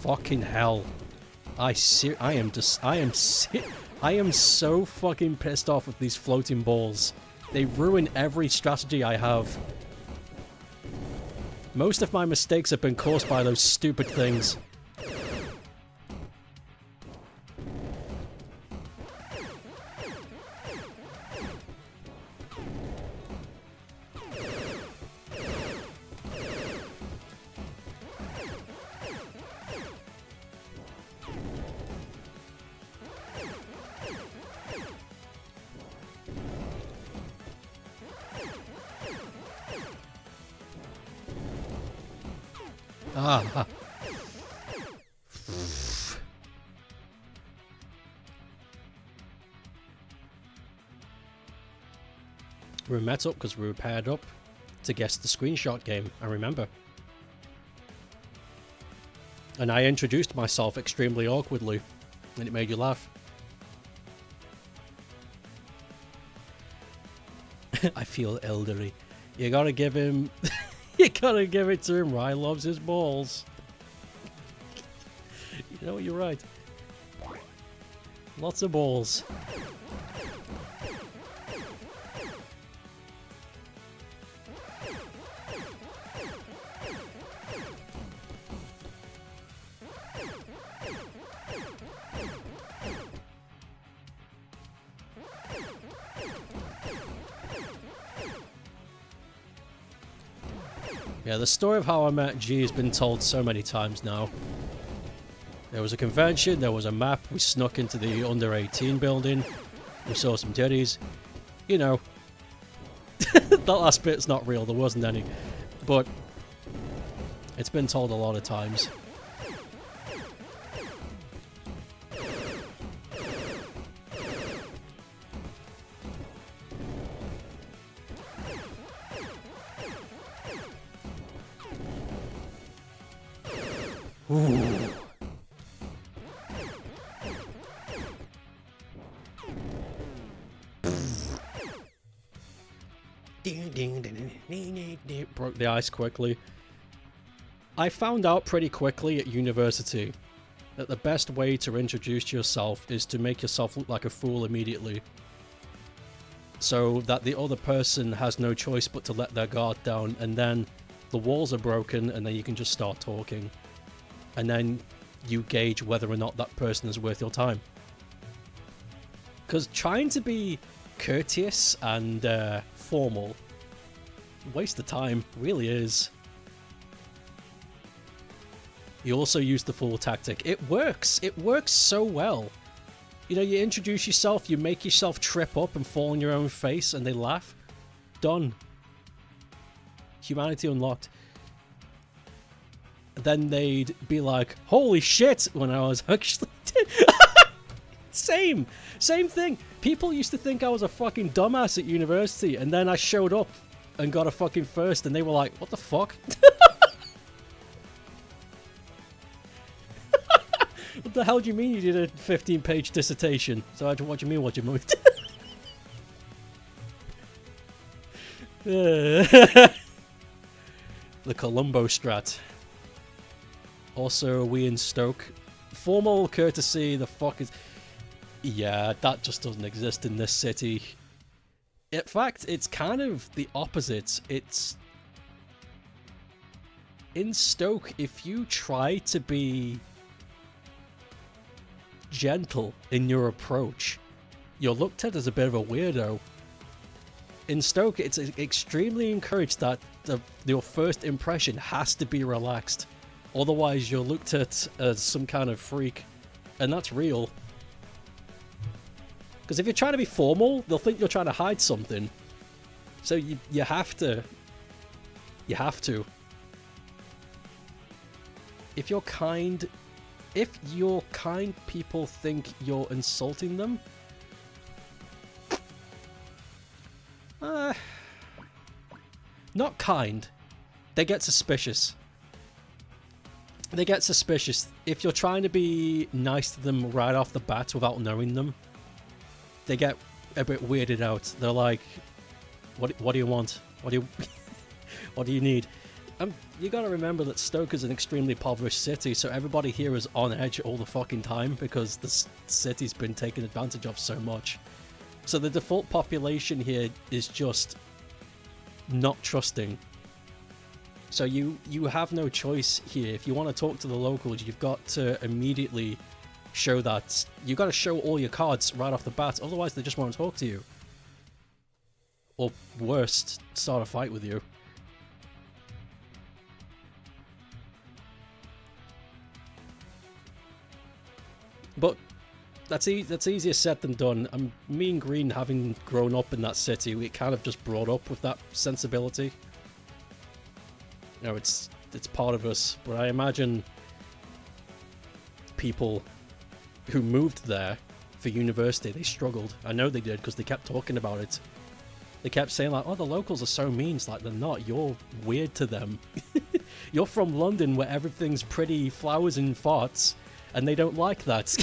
[SPEAKER 1] Fucking hell. I am so fucking pissed off with these floating balls. They ruin every strategy I have. Most of my mistakes have been caused by those stupid things. Ah. We met up because we were paired up to guess the screenshot game, I remember. And I introduced myself extremely awkwardly, and it made you laugh. I feel elderly. You gotta give him... You gotta give it to him. Ryan loves his balls. You know, you're right. Lots of balls. Yeah, the story of how I met G has been told so many times now. There was a convention, there was a map, we snuck into the under 18 building, we saw some titties. You know, that last bit's not real, there wasn't any. But it's been told a lot of times. Ooh. Broke the ice quickly. I found out pretty quickly at university that the best way to introduce yourself is to make yourself look like a fool immediately, so that the other person has no choice but to let their guard down, and then the walls are broken and then you can just start talking, and then you gauge whether or not that person is worth your time. Because trying to be courteous and formal, waste of time, really is. You also use the fool tactic. It works so well. You know, you introduce yourself, you make yourself trip up and fall on your own face, and they laugh. Done. Humanity unlocked. Then they'd be like, holy shit, when I was actually... Same thing. People used to think I was a fucking dumbass at university, and then I showed up and got a fucking first, and they were like, what the fuck? What the hell do you mean you did a 15-page dissertation? So what do you mean, what do you mean? The Columbo strat. Also, we in Stoke. Formal courtesy, the fuck is... Yeah, that just doesn't exist in this city. In fact, it's kind of the opposite. It's... In Stoke, if you try to be gentle in your approach, you're looked at as a bit of a weirdo. In Stoke, it's extremely encouraged that your first impression has to be relaxed. Otherwise, you're looked at as some kind of freak. And that's real. Because if you're trying to be formal, they'll think you're trying to hide something. So you have to. You have to. If you're kind, people think you're insulting them. Not kind. They get suspicious. They get suspicious. If you're trying to be nice to them right off the bat without knowing them, they get a bit weirded out. They're like, what do you want? What do you need? You gotta remember that Stoke is an extremely impoverished city, so everybody here is on edge all the fucking time because the city's been taken advantage of so much. So the default population here is just not trusting. So you have no choice here. If you want to talk to the locals, you've got to immediately show that. You've got to show all your cards right off the bat, otherwise they just won't talk to you. Or worst, start a fight with you. But that's easier said than done. Me and Green, having grown up in that city, we kind of just brought up with that sensibility. You know, it's part of us. But I imagine people who moved there for university, they struggled. I know they did because they kept talking about it. They kept saying like, oh, the locals are so mean. It's like, they're not. You're weird to them. You're from London where everything's pretty flowers and farts. And they don't like that.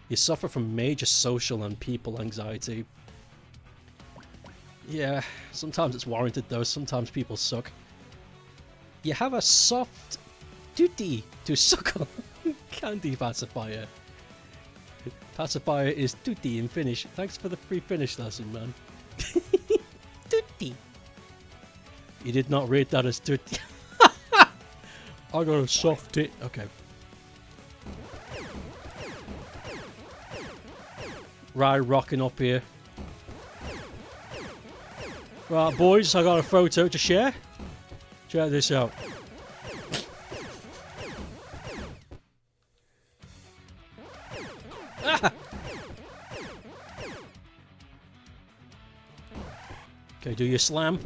[SPEAKER 1] You suffer from major social and people anxiety. Yeah, sometimes it's warranted though, sometimes people suck. You have a soft duty to suckle. Candy pacifier. Pacifier is tutti in Finnish. Thanks for the free Finnish lesson, man. Tutti. You did not read that as tutti. I got a soft tit. Okay. Right, rocking up here. Right, boys, I got a photo to share. Check this out. Okay, do your slam.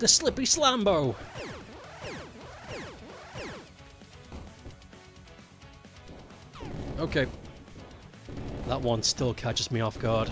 [SPEAKER 1] The Slippy Slambo! Okay. That one still catches me off guard.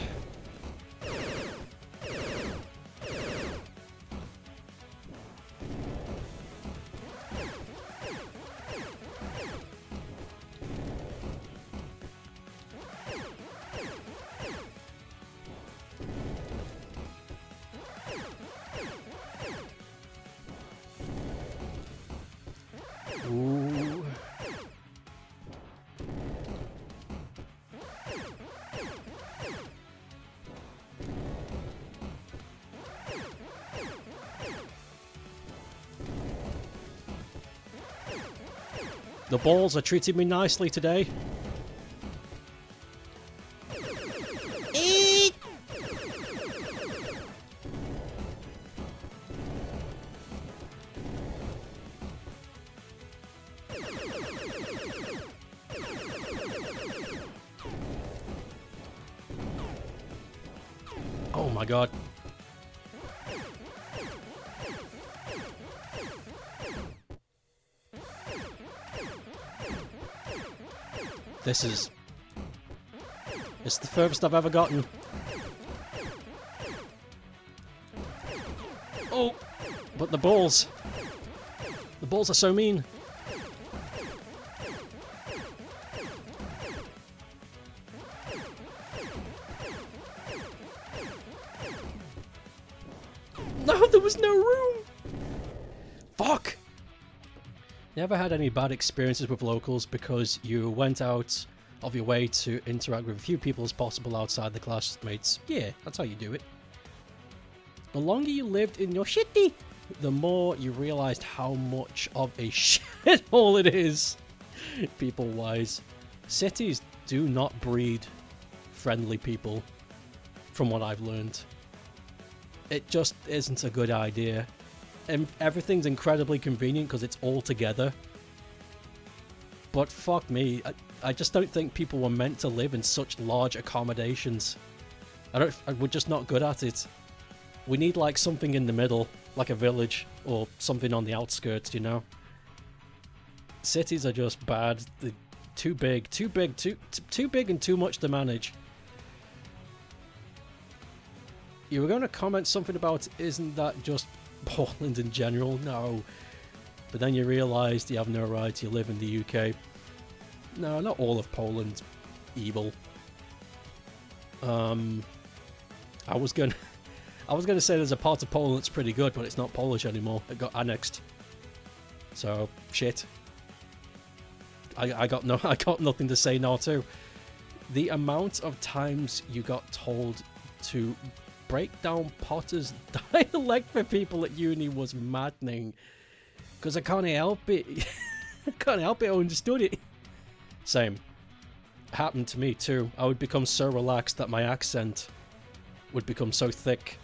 [SPEAKER 1] Ooh. The balls are treating me nicely today. Eek! Oh my god. This is... It's the furthest I've ever gotten. Oh! But the balls... The balls are so mean. No, there was no room! Fuck! You ever had any bad experiences with locals because you went out of your way to interact with a few people as possible outside the classmates? Yeah, that's how you do it. The longer you lived in your shitty, the more you realized how much of a shithole it is, people-wise. Cities do not breed friendly people, from what I've learned. It just isn't a good idea. And everything's incredibly convenient because it's all together. But fuck me, I just don't think people were meant to live in such large accommodations. We're just not good at it. We need like something in the middle, like a village or something on the outskirts, you know? Cities are just bad. They're too big and too much to manage. You were going to comment something about, isn't that just Poland in general? No. But then you realised you have no right, you live in the UK. No, not all of Poland's evil. I was gonna say there's a part of Poland that's pretty good, but it's not Polish anymore. It got annexed. So shit. I got nothing to say now too. The amount of times you got told to break down Potter's dialect for people at uni was maddening. Because I can't help it. I can't help it, I understood it. Same. Happened to me too. I would become so relaxed that my accent would become so thick.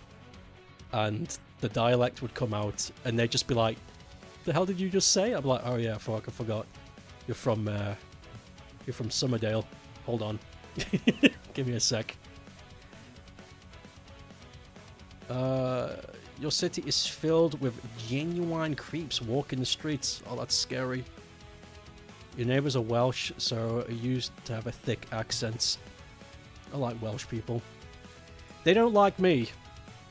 [SPEAKER 1] And the dialect would come out. And they'd just be like, the hell did you just say? I'm like, oh yeah, fuck, I forgot. You're from Summerdale. Hold on. Give me a sec. Your city is filled with genuine creeps walking the streets. Oh, that's scary. Your neighbours are Welsh, so are used to have a thick accents. I like Welsh people. They don't like me,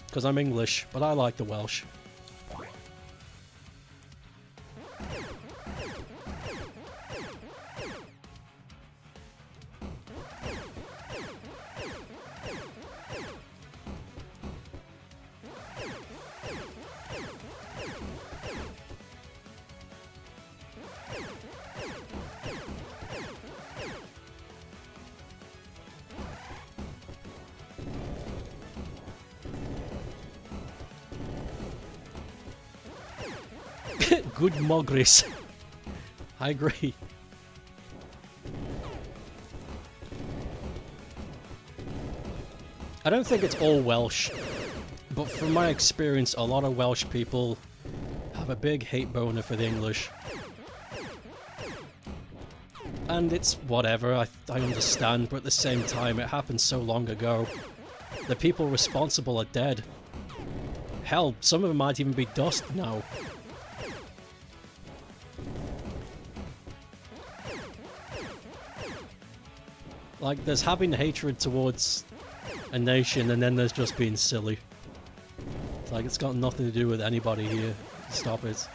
[SPEAKER 1] because I'm English, but I like the Welsh. good Mogris. I agree. I don't think it's all Welsh, but from my experience, a lot of Welsh people have a big hate boner for the English. And it's whatever, I understand, but at the same time, it happened so long ago. The people responsible are dead. Hell, some of them might even be dust now. Like, there's having hatred towards a nation, and then there's just being silly. It's like, it's got nothing to do with anybody here. Stop it.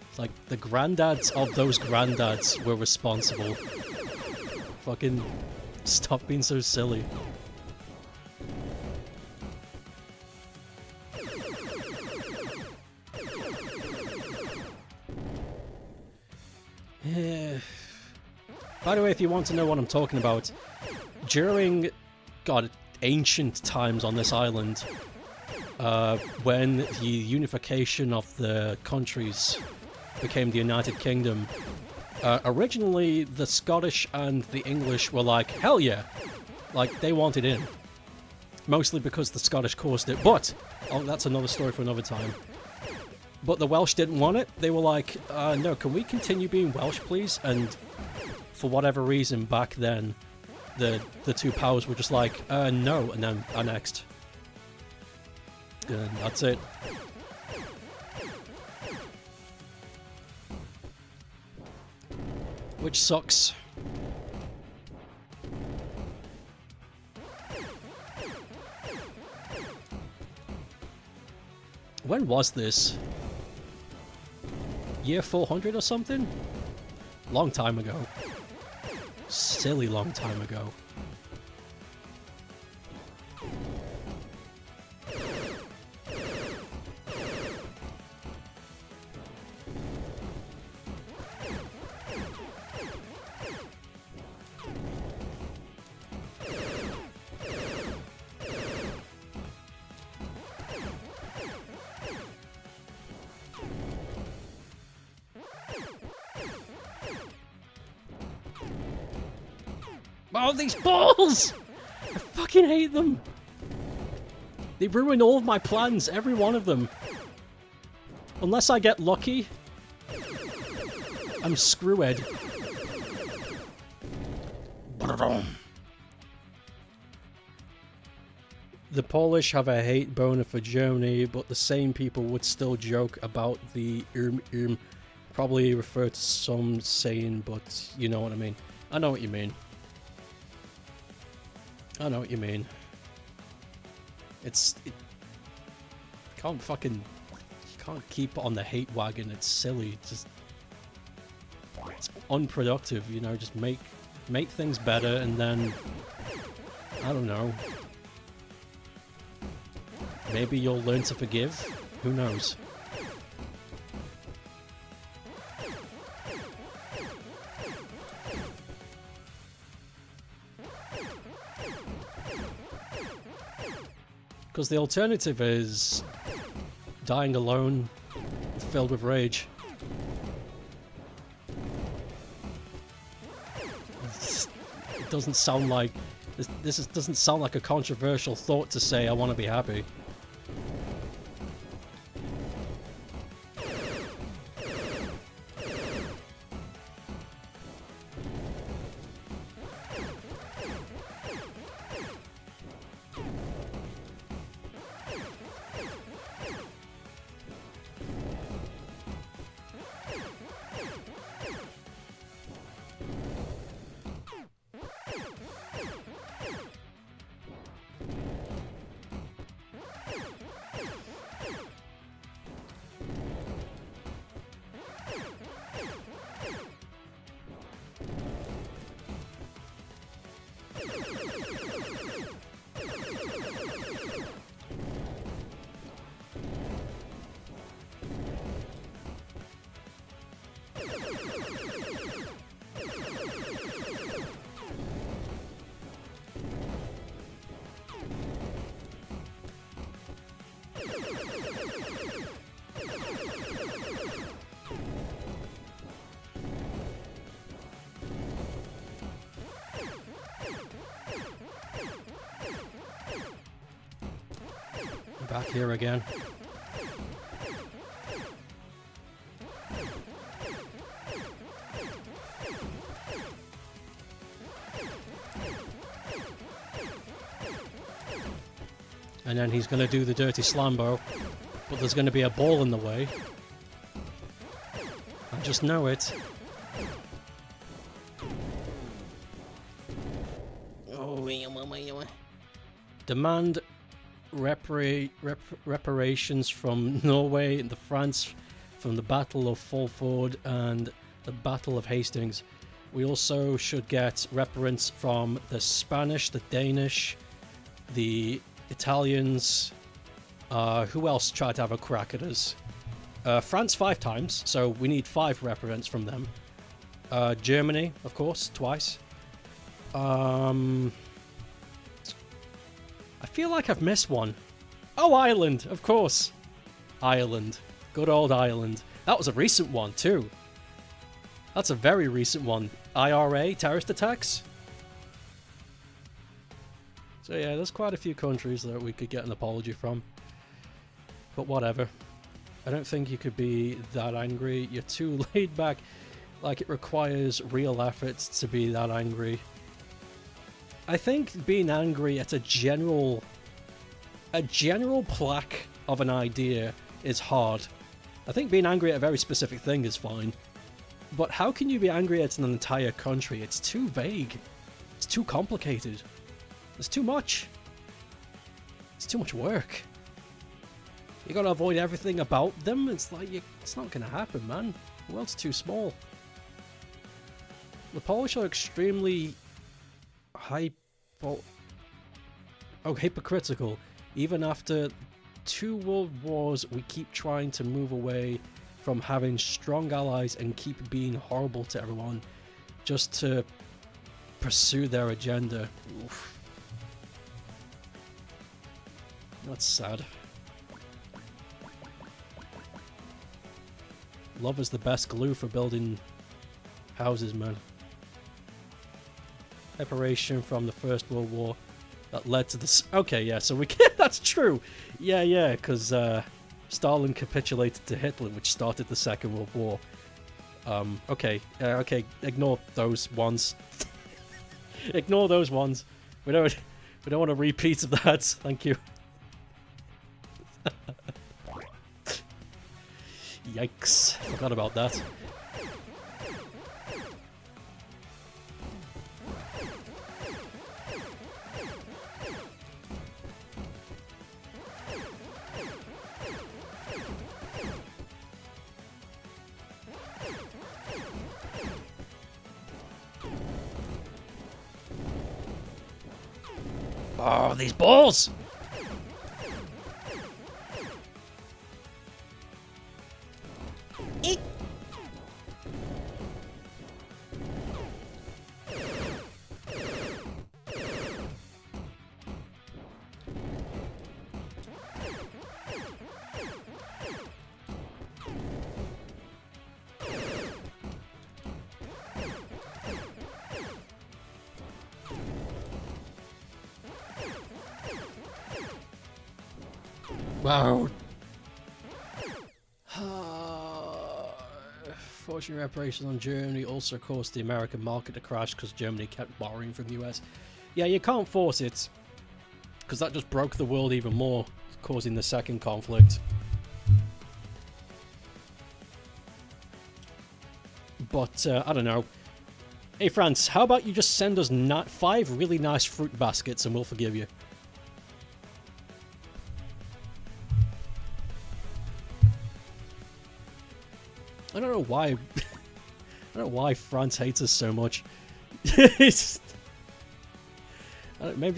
[SPEAKER 1] It's like, the granddads of those granddads were responsible. Fucking stop being so silly. Yeah. By the way, if you want to know what I'm talking about, during, God, ancient times on this island, when the unification of the countries became the United Kingdom, originally the Scottish and the English were like, hell yeah! Like, they wanted in. Mostly because the Scottish caused it, but, oh, that's another story for another time. But the Welsh didn't want it. They were like, no, can we continue being Welsh, please? And for whatever reason, back then, the two powers were just like, no, and then annexed. And that's it. Which sucks. When was this? Year 400 or something? Long time ago. Silly long time ago. Oh, these balls! I fucking hate them! They ruin all of my plans, every one of them. Unless I get lucky, I'm screwed. The Polish have a hate boner for Germany, but the same people would still joke about the probably refer to some saying, but you know what I mean. I know what you mean. I know what you mean. It can't fucking... You can't keep on the hate wagon, it's silly. It's unproductive, you know, just make things better and then... I don't know. Maybe you'll learn to forgive? Who knows? Because the alternative is dying alone, filled with rage. It doesn't sound like this doesn't sound like a controversial thought to say I want to be happy. Back here again. And then he's going to do the dirty slambo, but there's going to be a ball in the way. I just know it. Demand reparations from Norway and France from the Battle of Fulford and the Battle of Hastings. We also should get reparations from the Spanish, the Danish, the Italians. Who else tried to have a crack at us? France 5 times, so we need 5 reparations from them. Germany, of course, twice. I feel like I've missed one. Oh, Ireland, of course. Ireland. Good old Ireland. That was a recent one, too. That's a very recent one. IRA, terrorist attacks. So yeah, there's quite a few countries that we could get an apology from. But whatever. I don't think you could be that angry. You're too laid back. Like, it requires real efforts to be that angry. I think being angry at a general plaque of an idea is hard. I think being angry at a very specific thing is fine. But how can you be angry at an entire country? It's too vague. It's too complicated. It's too much. It's too much work. You gotta avoid everything about them. It's like, it's not gonna happen, man. The world's too small. The Polish are extremely hypocritical. Even after 2 world wars, we keep trying to move away from having strong allies and keep being horrible to everyone just to pursue their agenda. Oof. That's sad. Love is the best glue for building houses, man. Reparation from the First World War that led to this. Okay, yeah, so we can. That's true. Yeah, because Stalin capitulated to Hitler, which started the Second World War. Okay, ignore those ones. Ignore those ones. We don't want a repeat of that. Thank you. Yikes! Forgot about that. Oh, these balls! Eek. Wow. Fortune reparations on Germany also caused the American market to crash because Germany kept borrowing from the US. Yeah, you can't force it, because that just broke the world even more, causing the second conflict. But, I don't know. Hey, France, how about you just send us 5 really nice fruit baskets and we'll forgive you. I don't know why. I don't know why France hates us so much. Maybe it's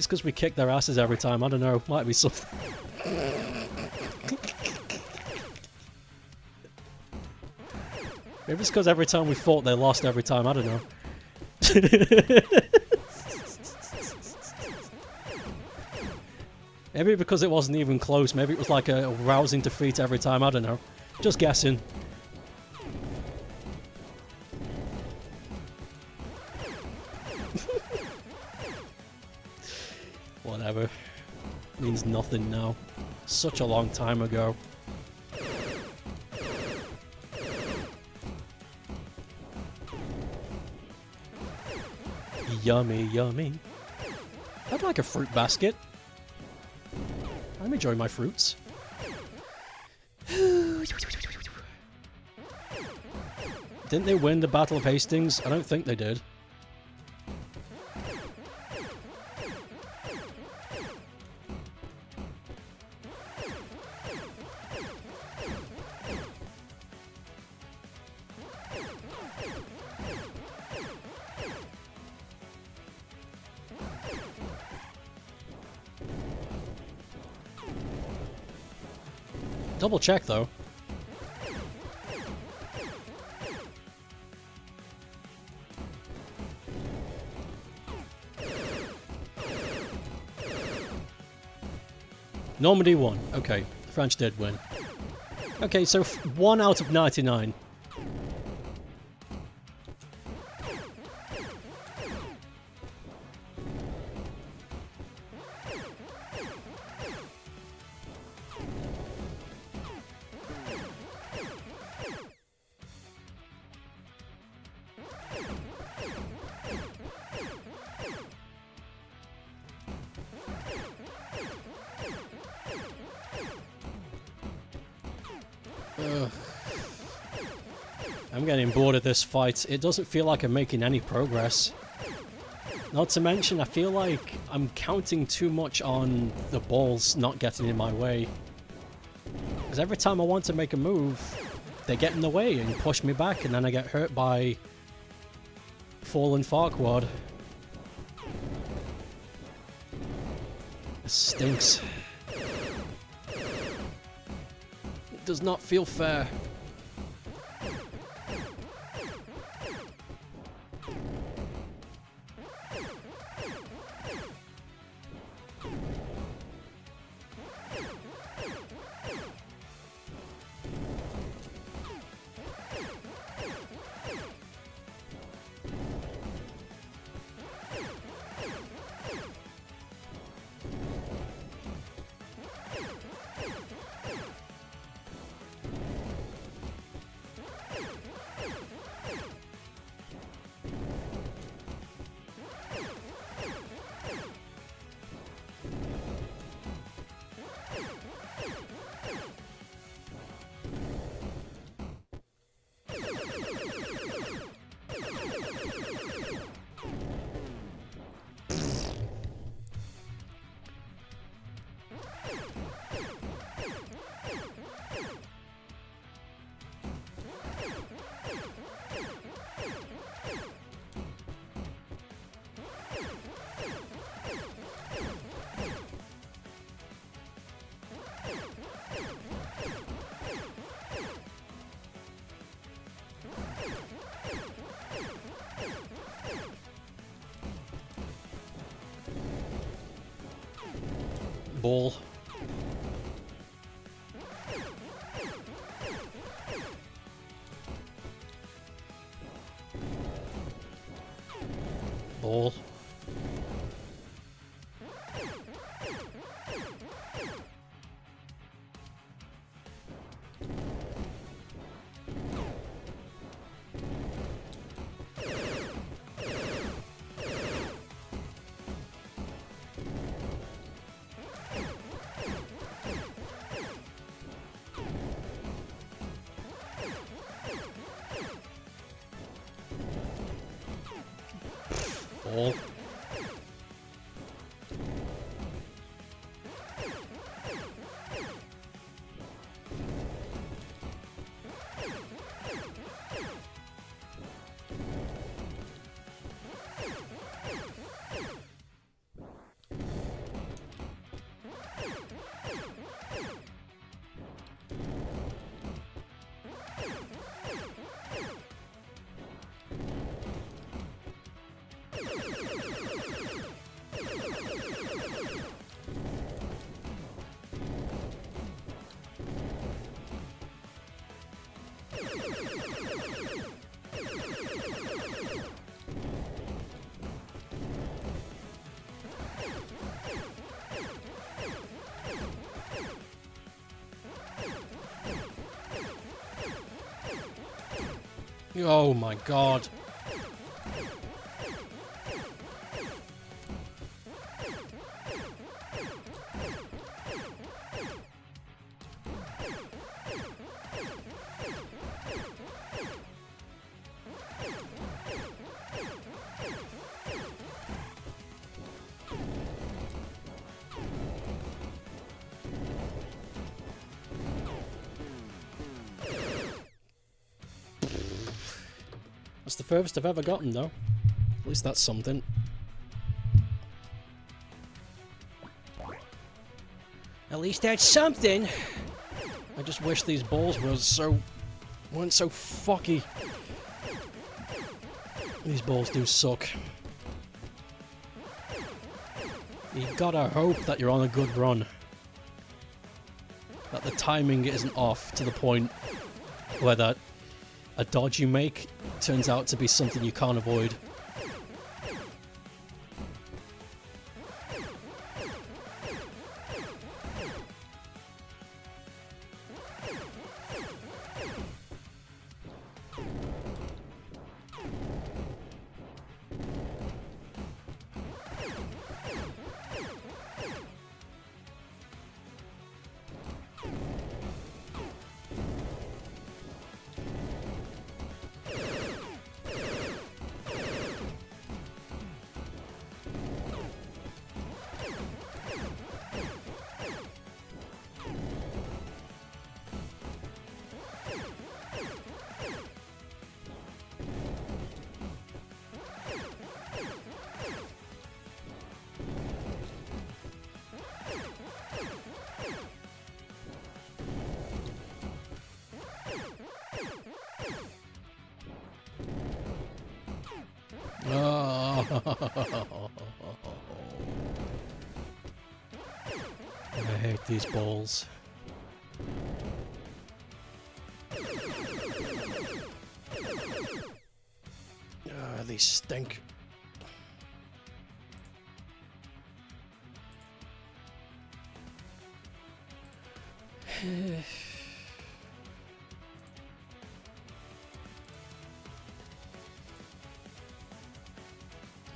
[SPEAKER 1] because we kick their asses every time. I don't know. Might be something. Maybe it's because every time we fought, they lost every time. I don't know. Maybe because it wasn't even close. Maybe it was like a rousing defeat every time. I don't know. Just guessing. Whatever. Means nothing now. Such a long time ago. Yummy, yummy. I'd like a fruit basket. I'm enjoying my fruits. Didn't they win the Battle of Hastings? I don't think they did. Double check though. Normandy won. Okay, the French did win. Okay, so 1 out of 99. Ugh. I'm getting bored of this fight. It doesn't feel like I'm making any progress. Not to mention, I feel like I'm counting too much on the balls not getting in my way. Because every time I want to make a move, they get in the way and push me back, and then I get hurt by fallen Farquaad. This stinks. It does not feel fair. Ball. Ball. Ball. Oh my god. That's the furthest I've ever gotten, though. At least that's something. At least that's something. I just wish these balls weren't so fucky. These balls do suck. You gotta hope that you're on a good run. That the timing isn't off to the point where that a dodge you make turns out to be something you can't avoid. Oh. I hate these balls. They stink.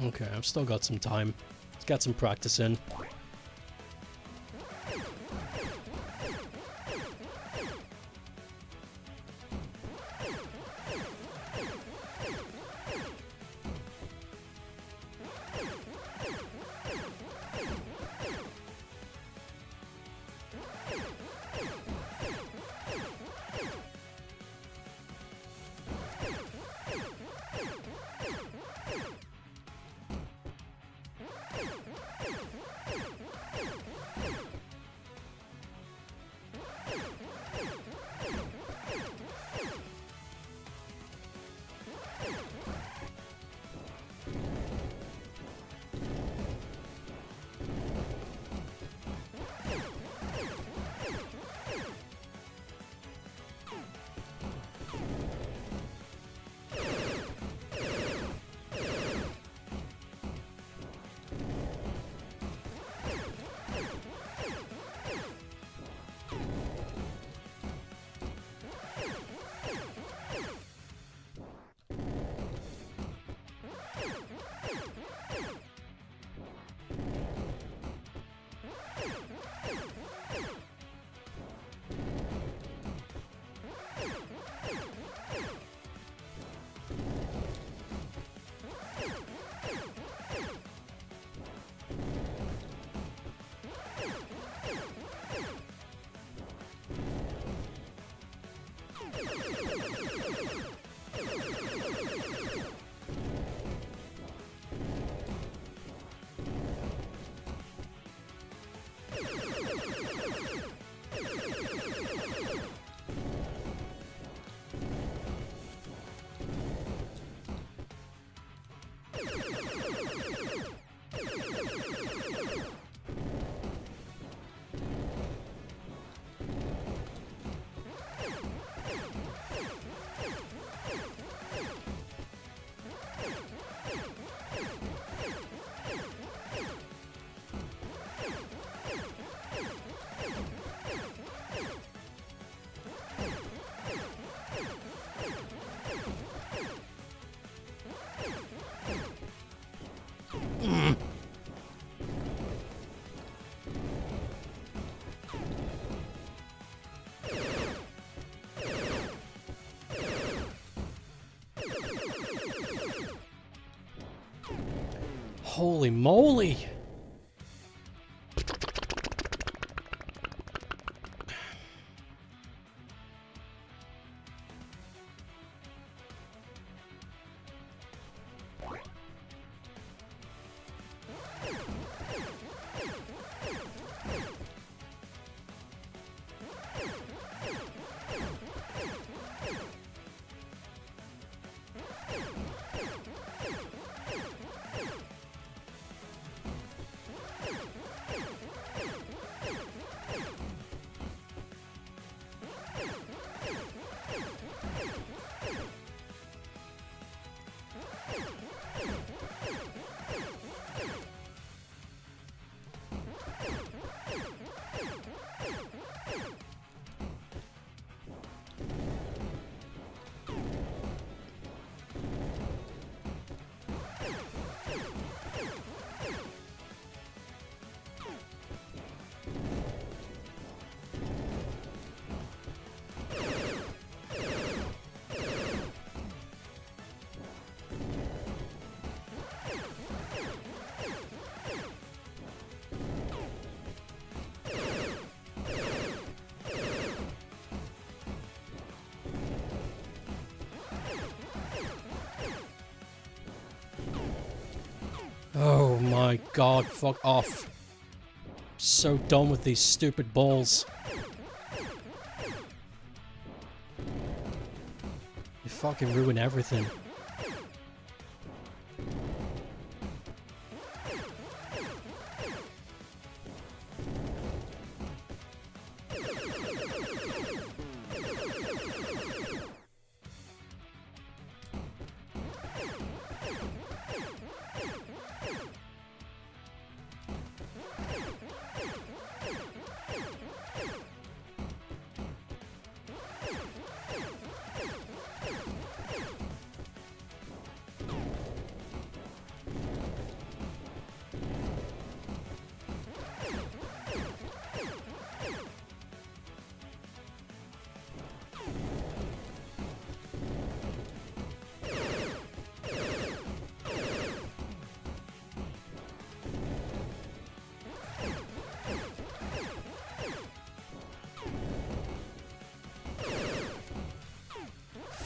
[SPEAKER 1] Okay, I've still got some time. Let's get some practice in. Holy moly! Oh my god, fuck off. So done with these stupid balls. You fucking ruin everything.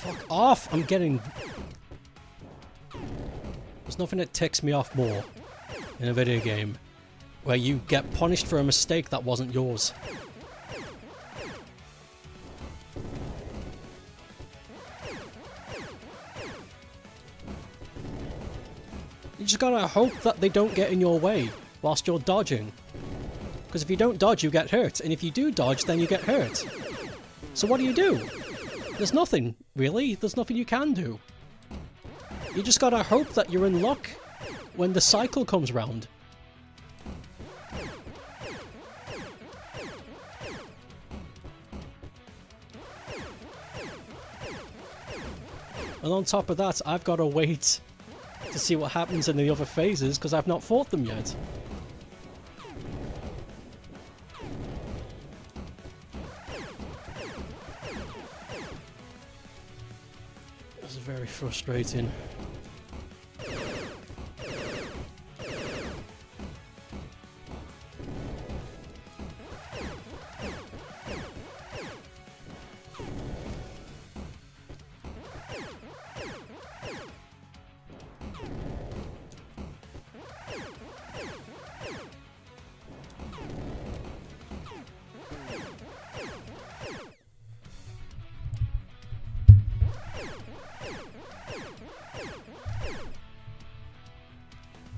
[SPEAKER 1] Fuck off! I'm getting... There's nothing that ticks me off more in a video game where you get punished for a mistake that wasn't yours. You just gotta hope that they don't get in your way whilst you're dodging. Because if you don't dodge, you get hurt, and if you do dodge, then you get hurt. So what do? There's nothing, really. There's nothing you can do. You just gotta hope that you're in luck when the cycle comes round. And on top of that, I've gotta wait to see what happens in the other phases, because I've not fought them yet. This is very frustrating.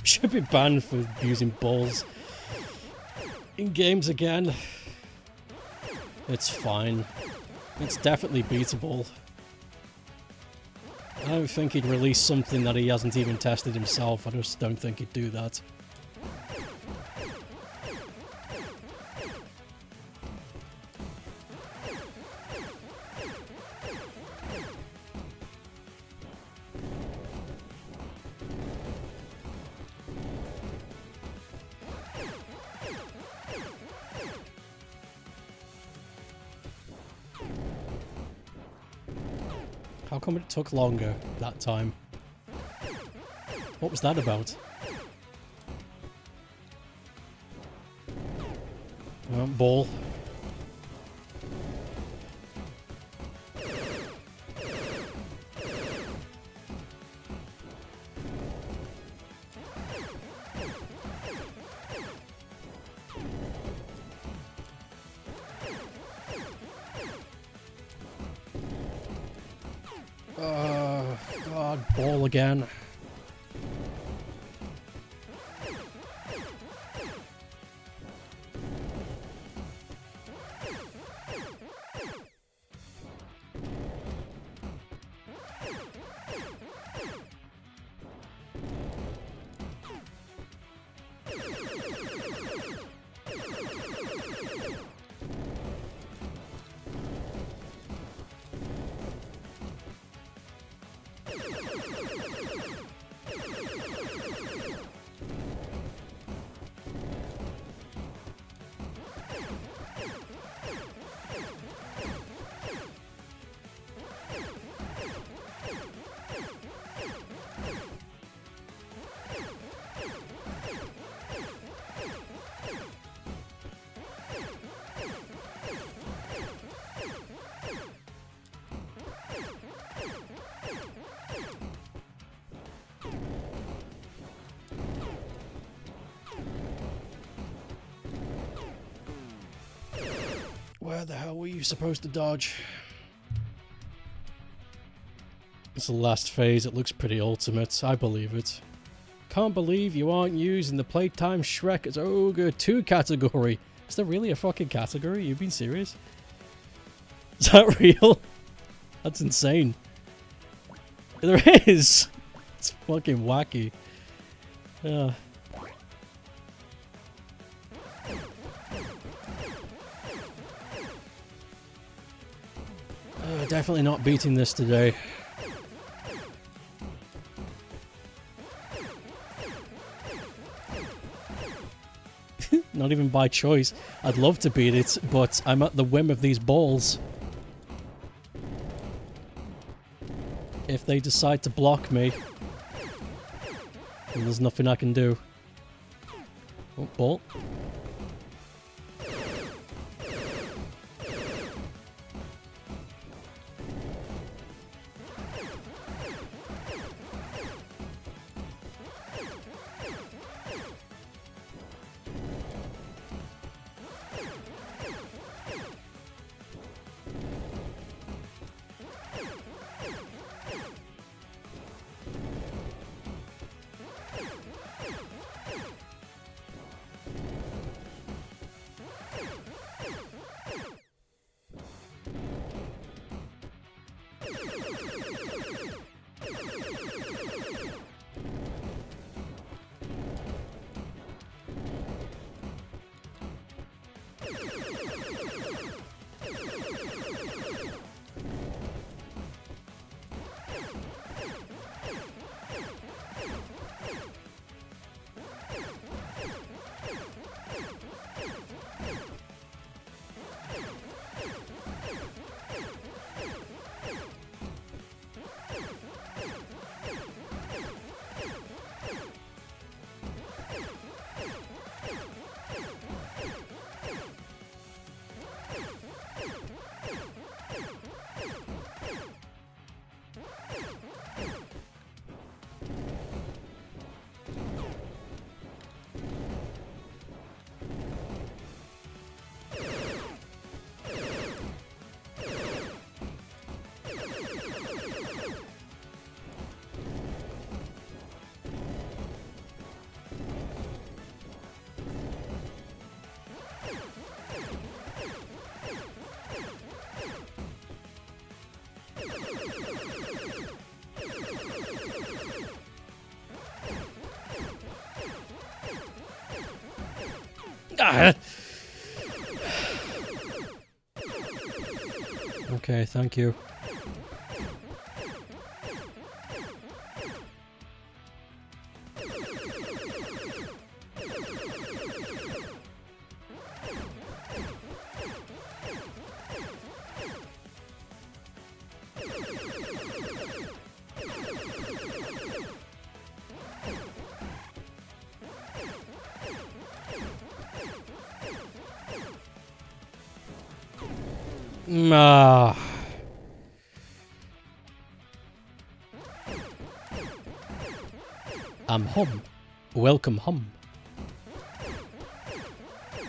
[SPEAKER 1] Should be banned for using balls in games again. It's fine. It's definitely beatable. I don't think he'd release something that he hasn't even tested himself. I just don't think he'd do that. How come it took longer that time? What was that about? Ball. God, ball again. Where the hell were you supposed to dodge? It's the last phase. It looks pretty ultimate. I believe it. Can't believe you aren't using the Playtime SHREK as OGRE 2 category. Is there really a fucking category? You've been serious? Is that real? That's insane. There is! It's fucking wacky. Definitely not beating this today. Not even by choice. I'd love to beat it, but I'm at the whim of these balls. If they decide to block me, then there's nothing I can do. Oh, ball. Okay, thank you. Ah. I'm home. Welcome home.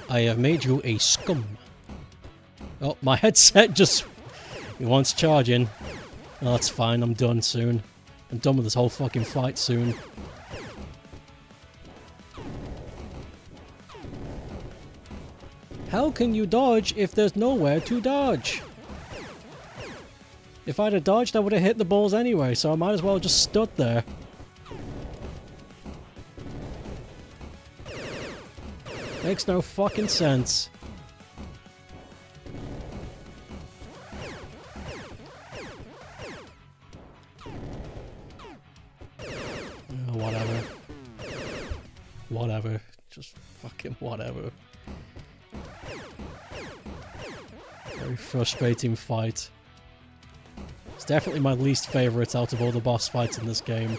[SPEAKER 1] I have made you a scum. Oh, my headset just... It wants charging. Oh, that's fine, I'm done soon. I'm done with this whole fucking fight soon. How can you dodge if there's nowhere to dodge? If I'd have dodged, I would have hit the balls anyway, so I might as well have just stood there. Makes no fucking sense. Oh, whatever. Whatever. Just fucking whatever. Very frustrating fight. It's definitely my least favourite out of all the boss fights in this game.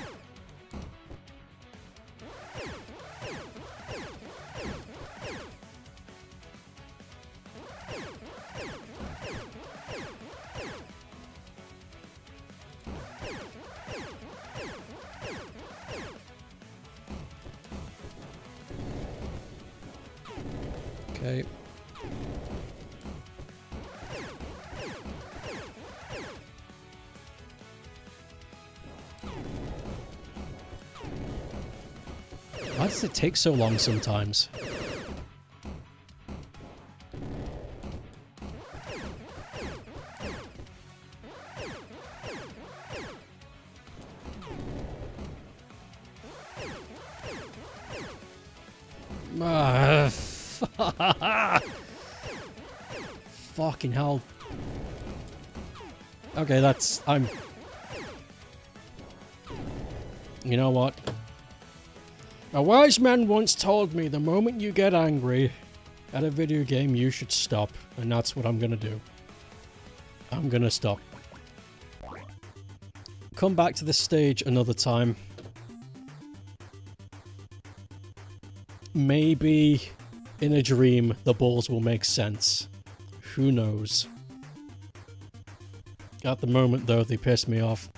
[SPEAKER 1] Okay. Why does it take so long sometimes? Fucking hell. Okay, that's... You know what? A wise man once told me the moment you get angry at a video game, you should stop. And that's what I'm gonna do. I'm gonna stop. Come back to this stage another time. Maybe in a dream the balls will make sense. Who knows? At the moment though, they piss me off.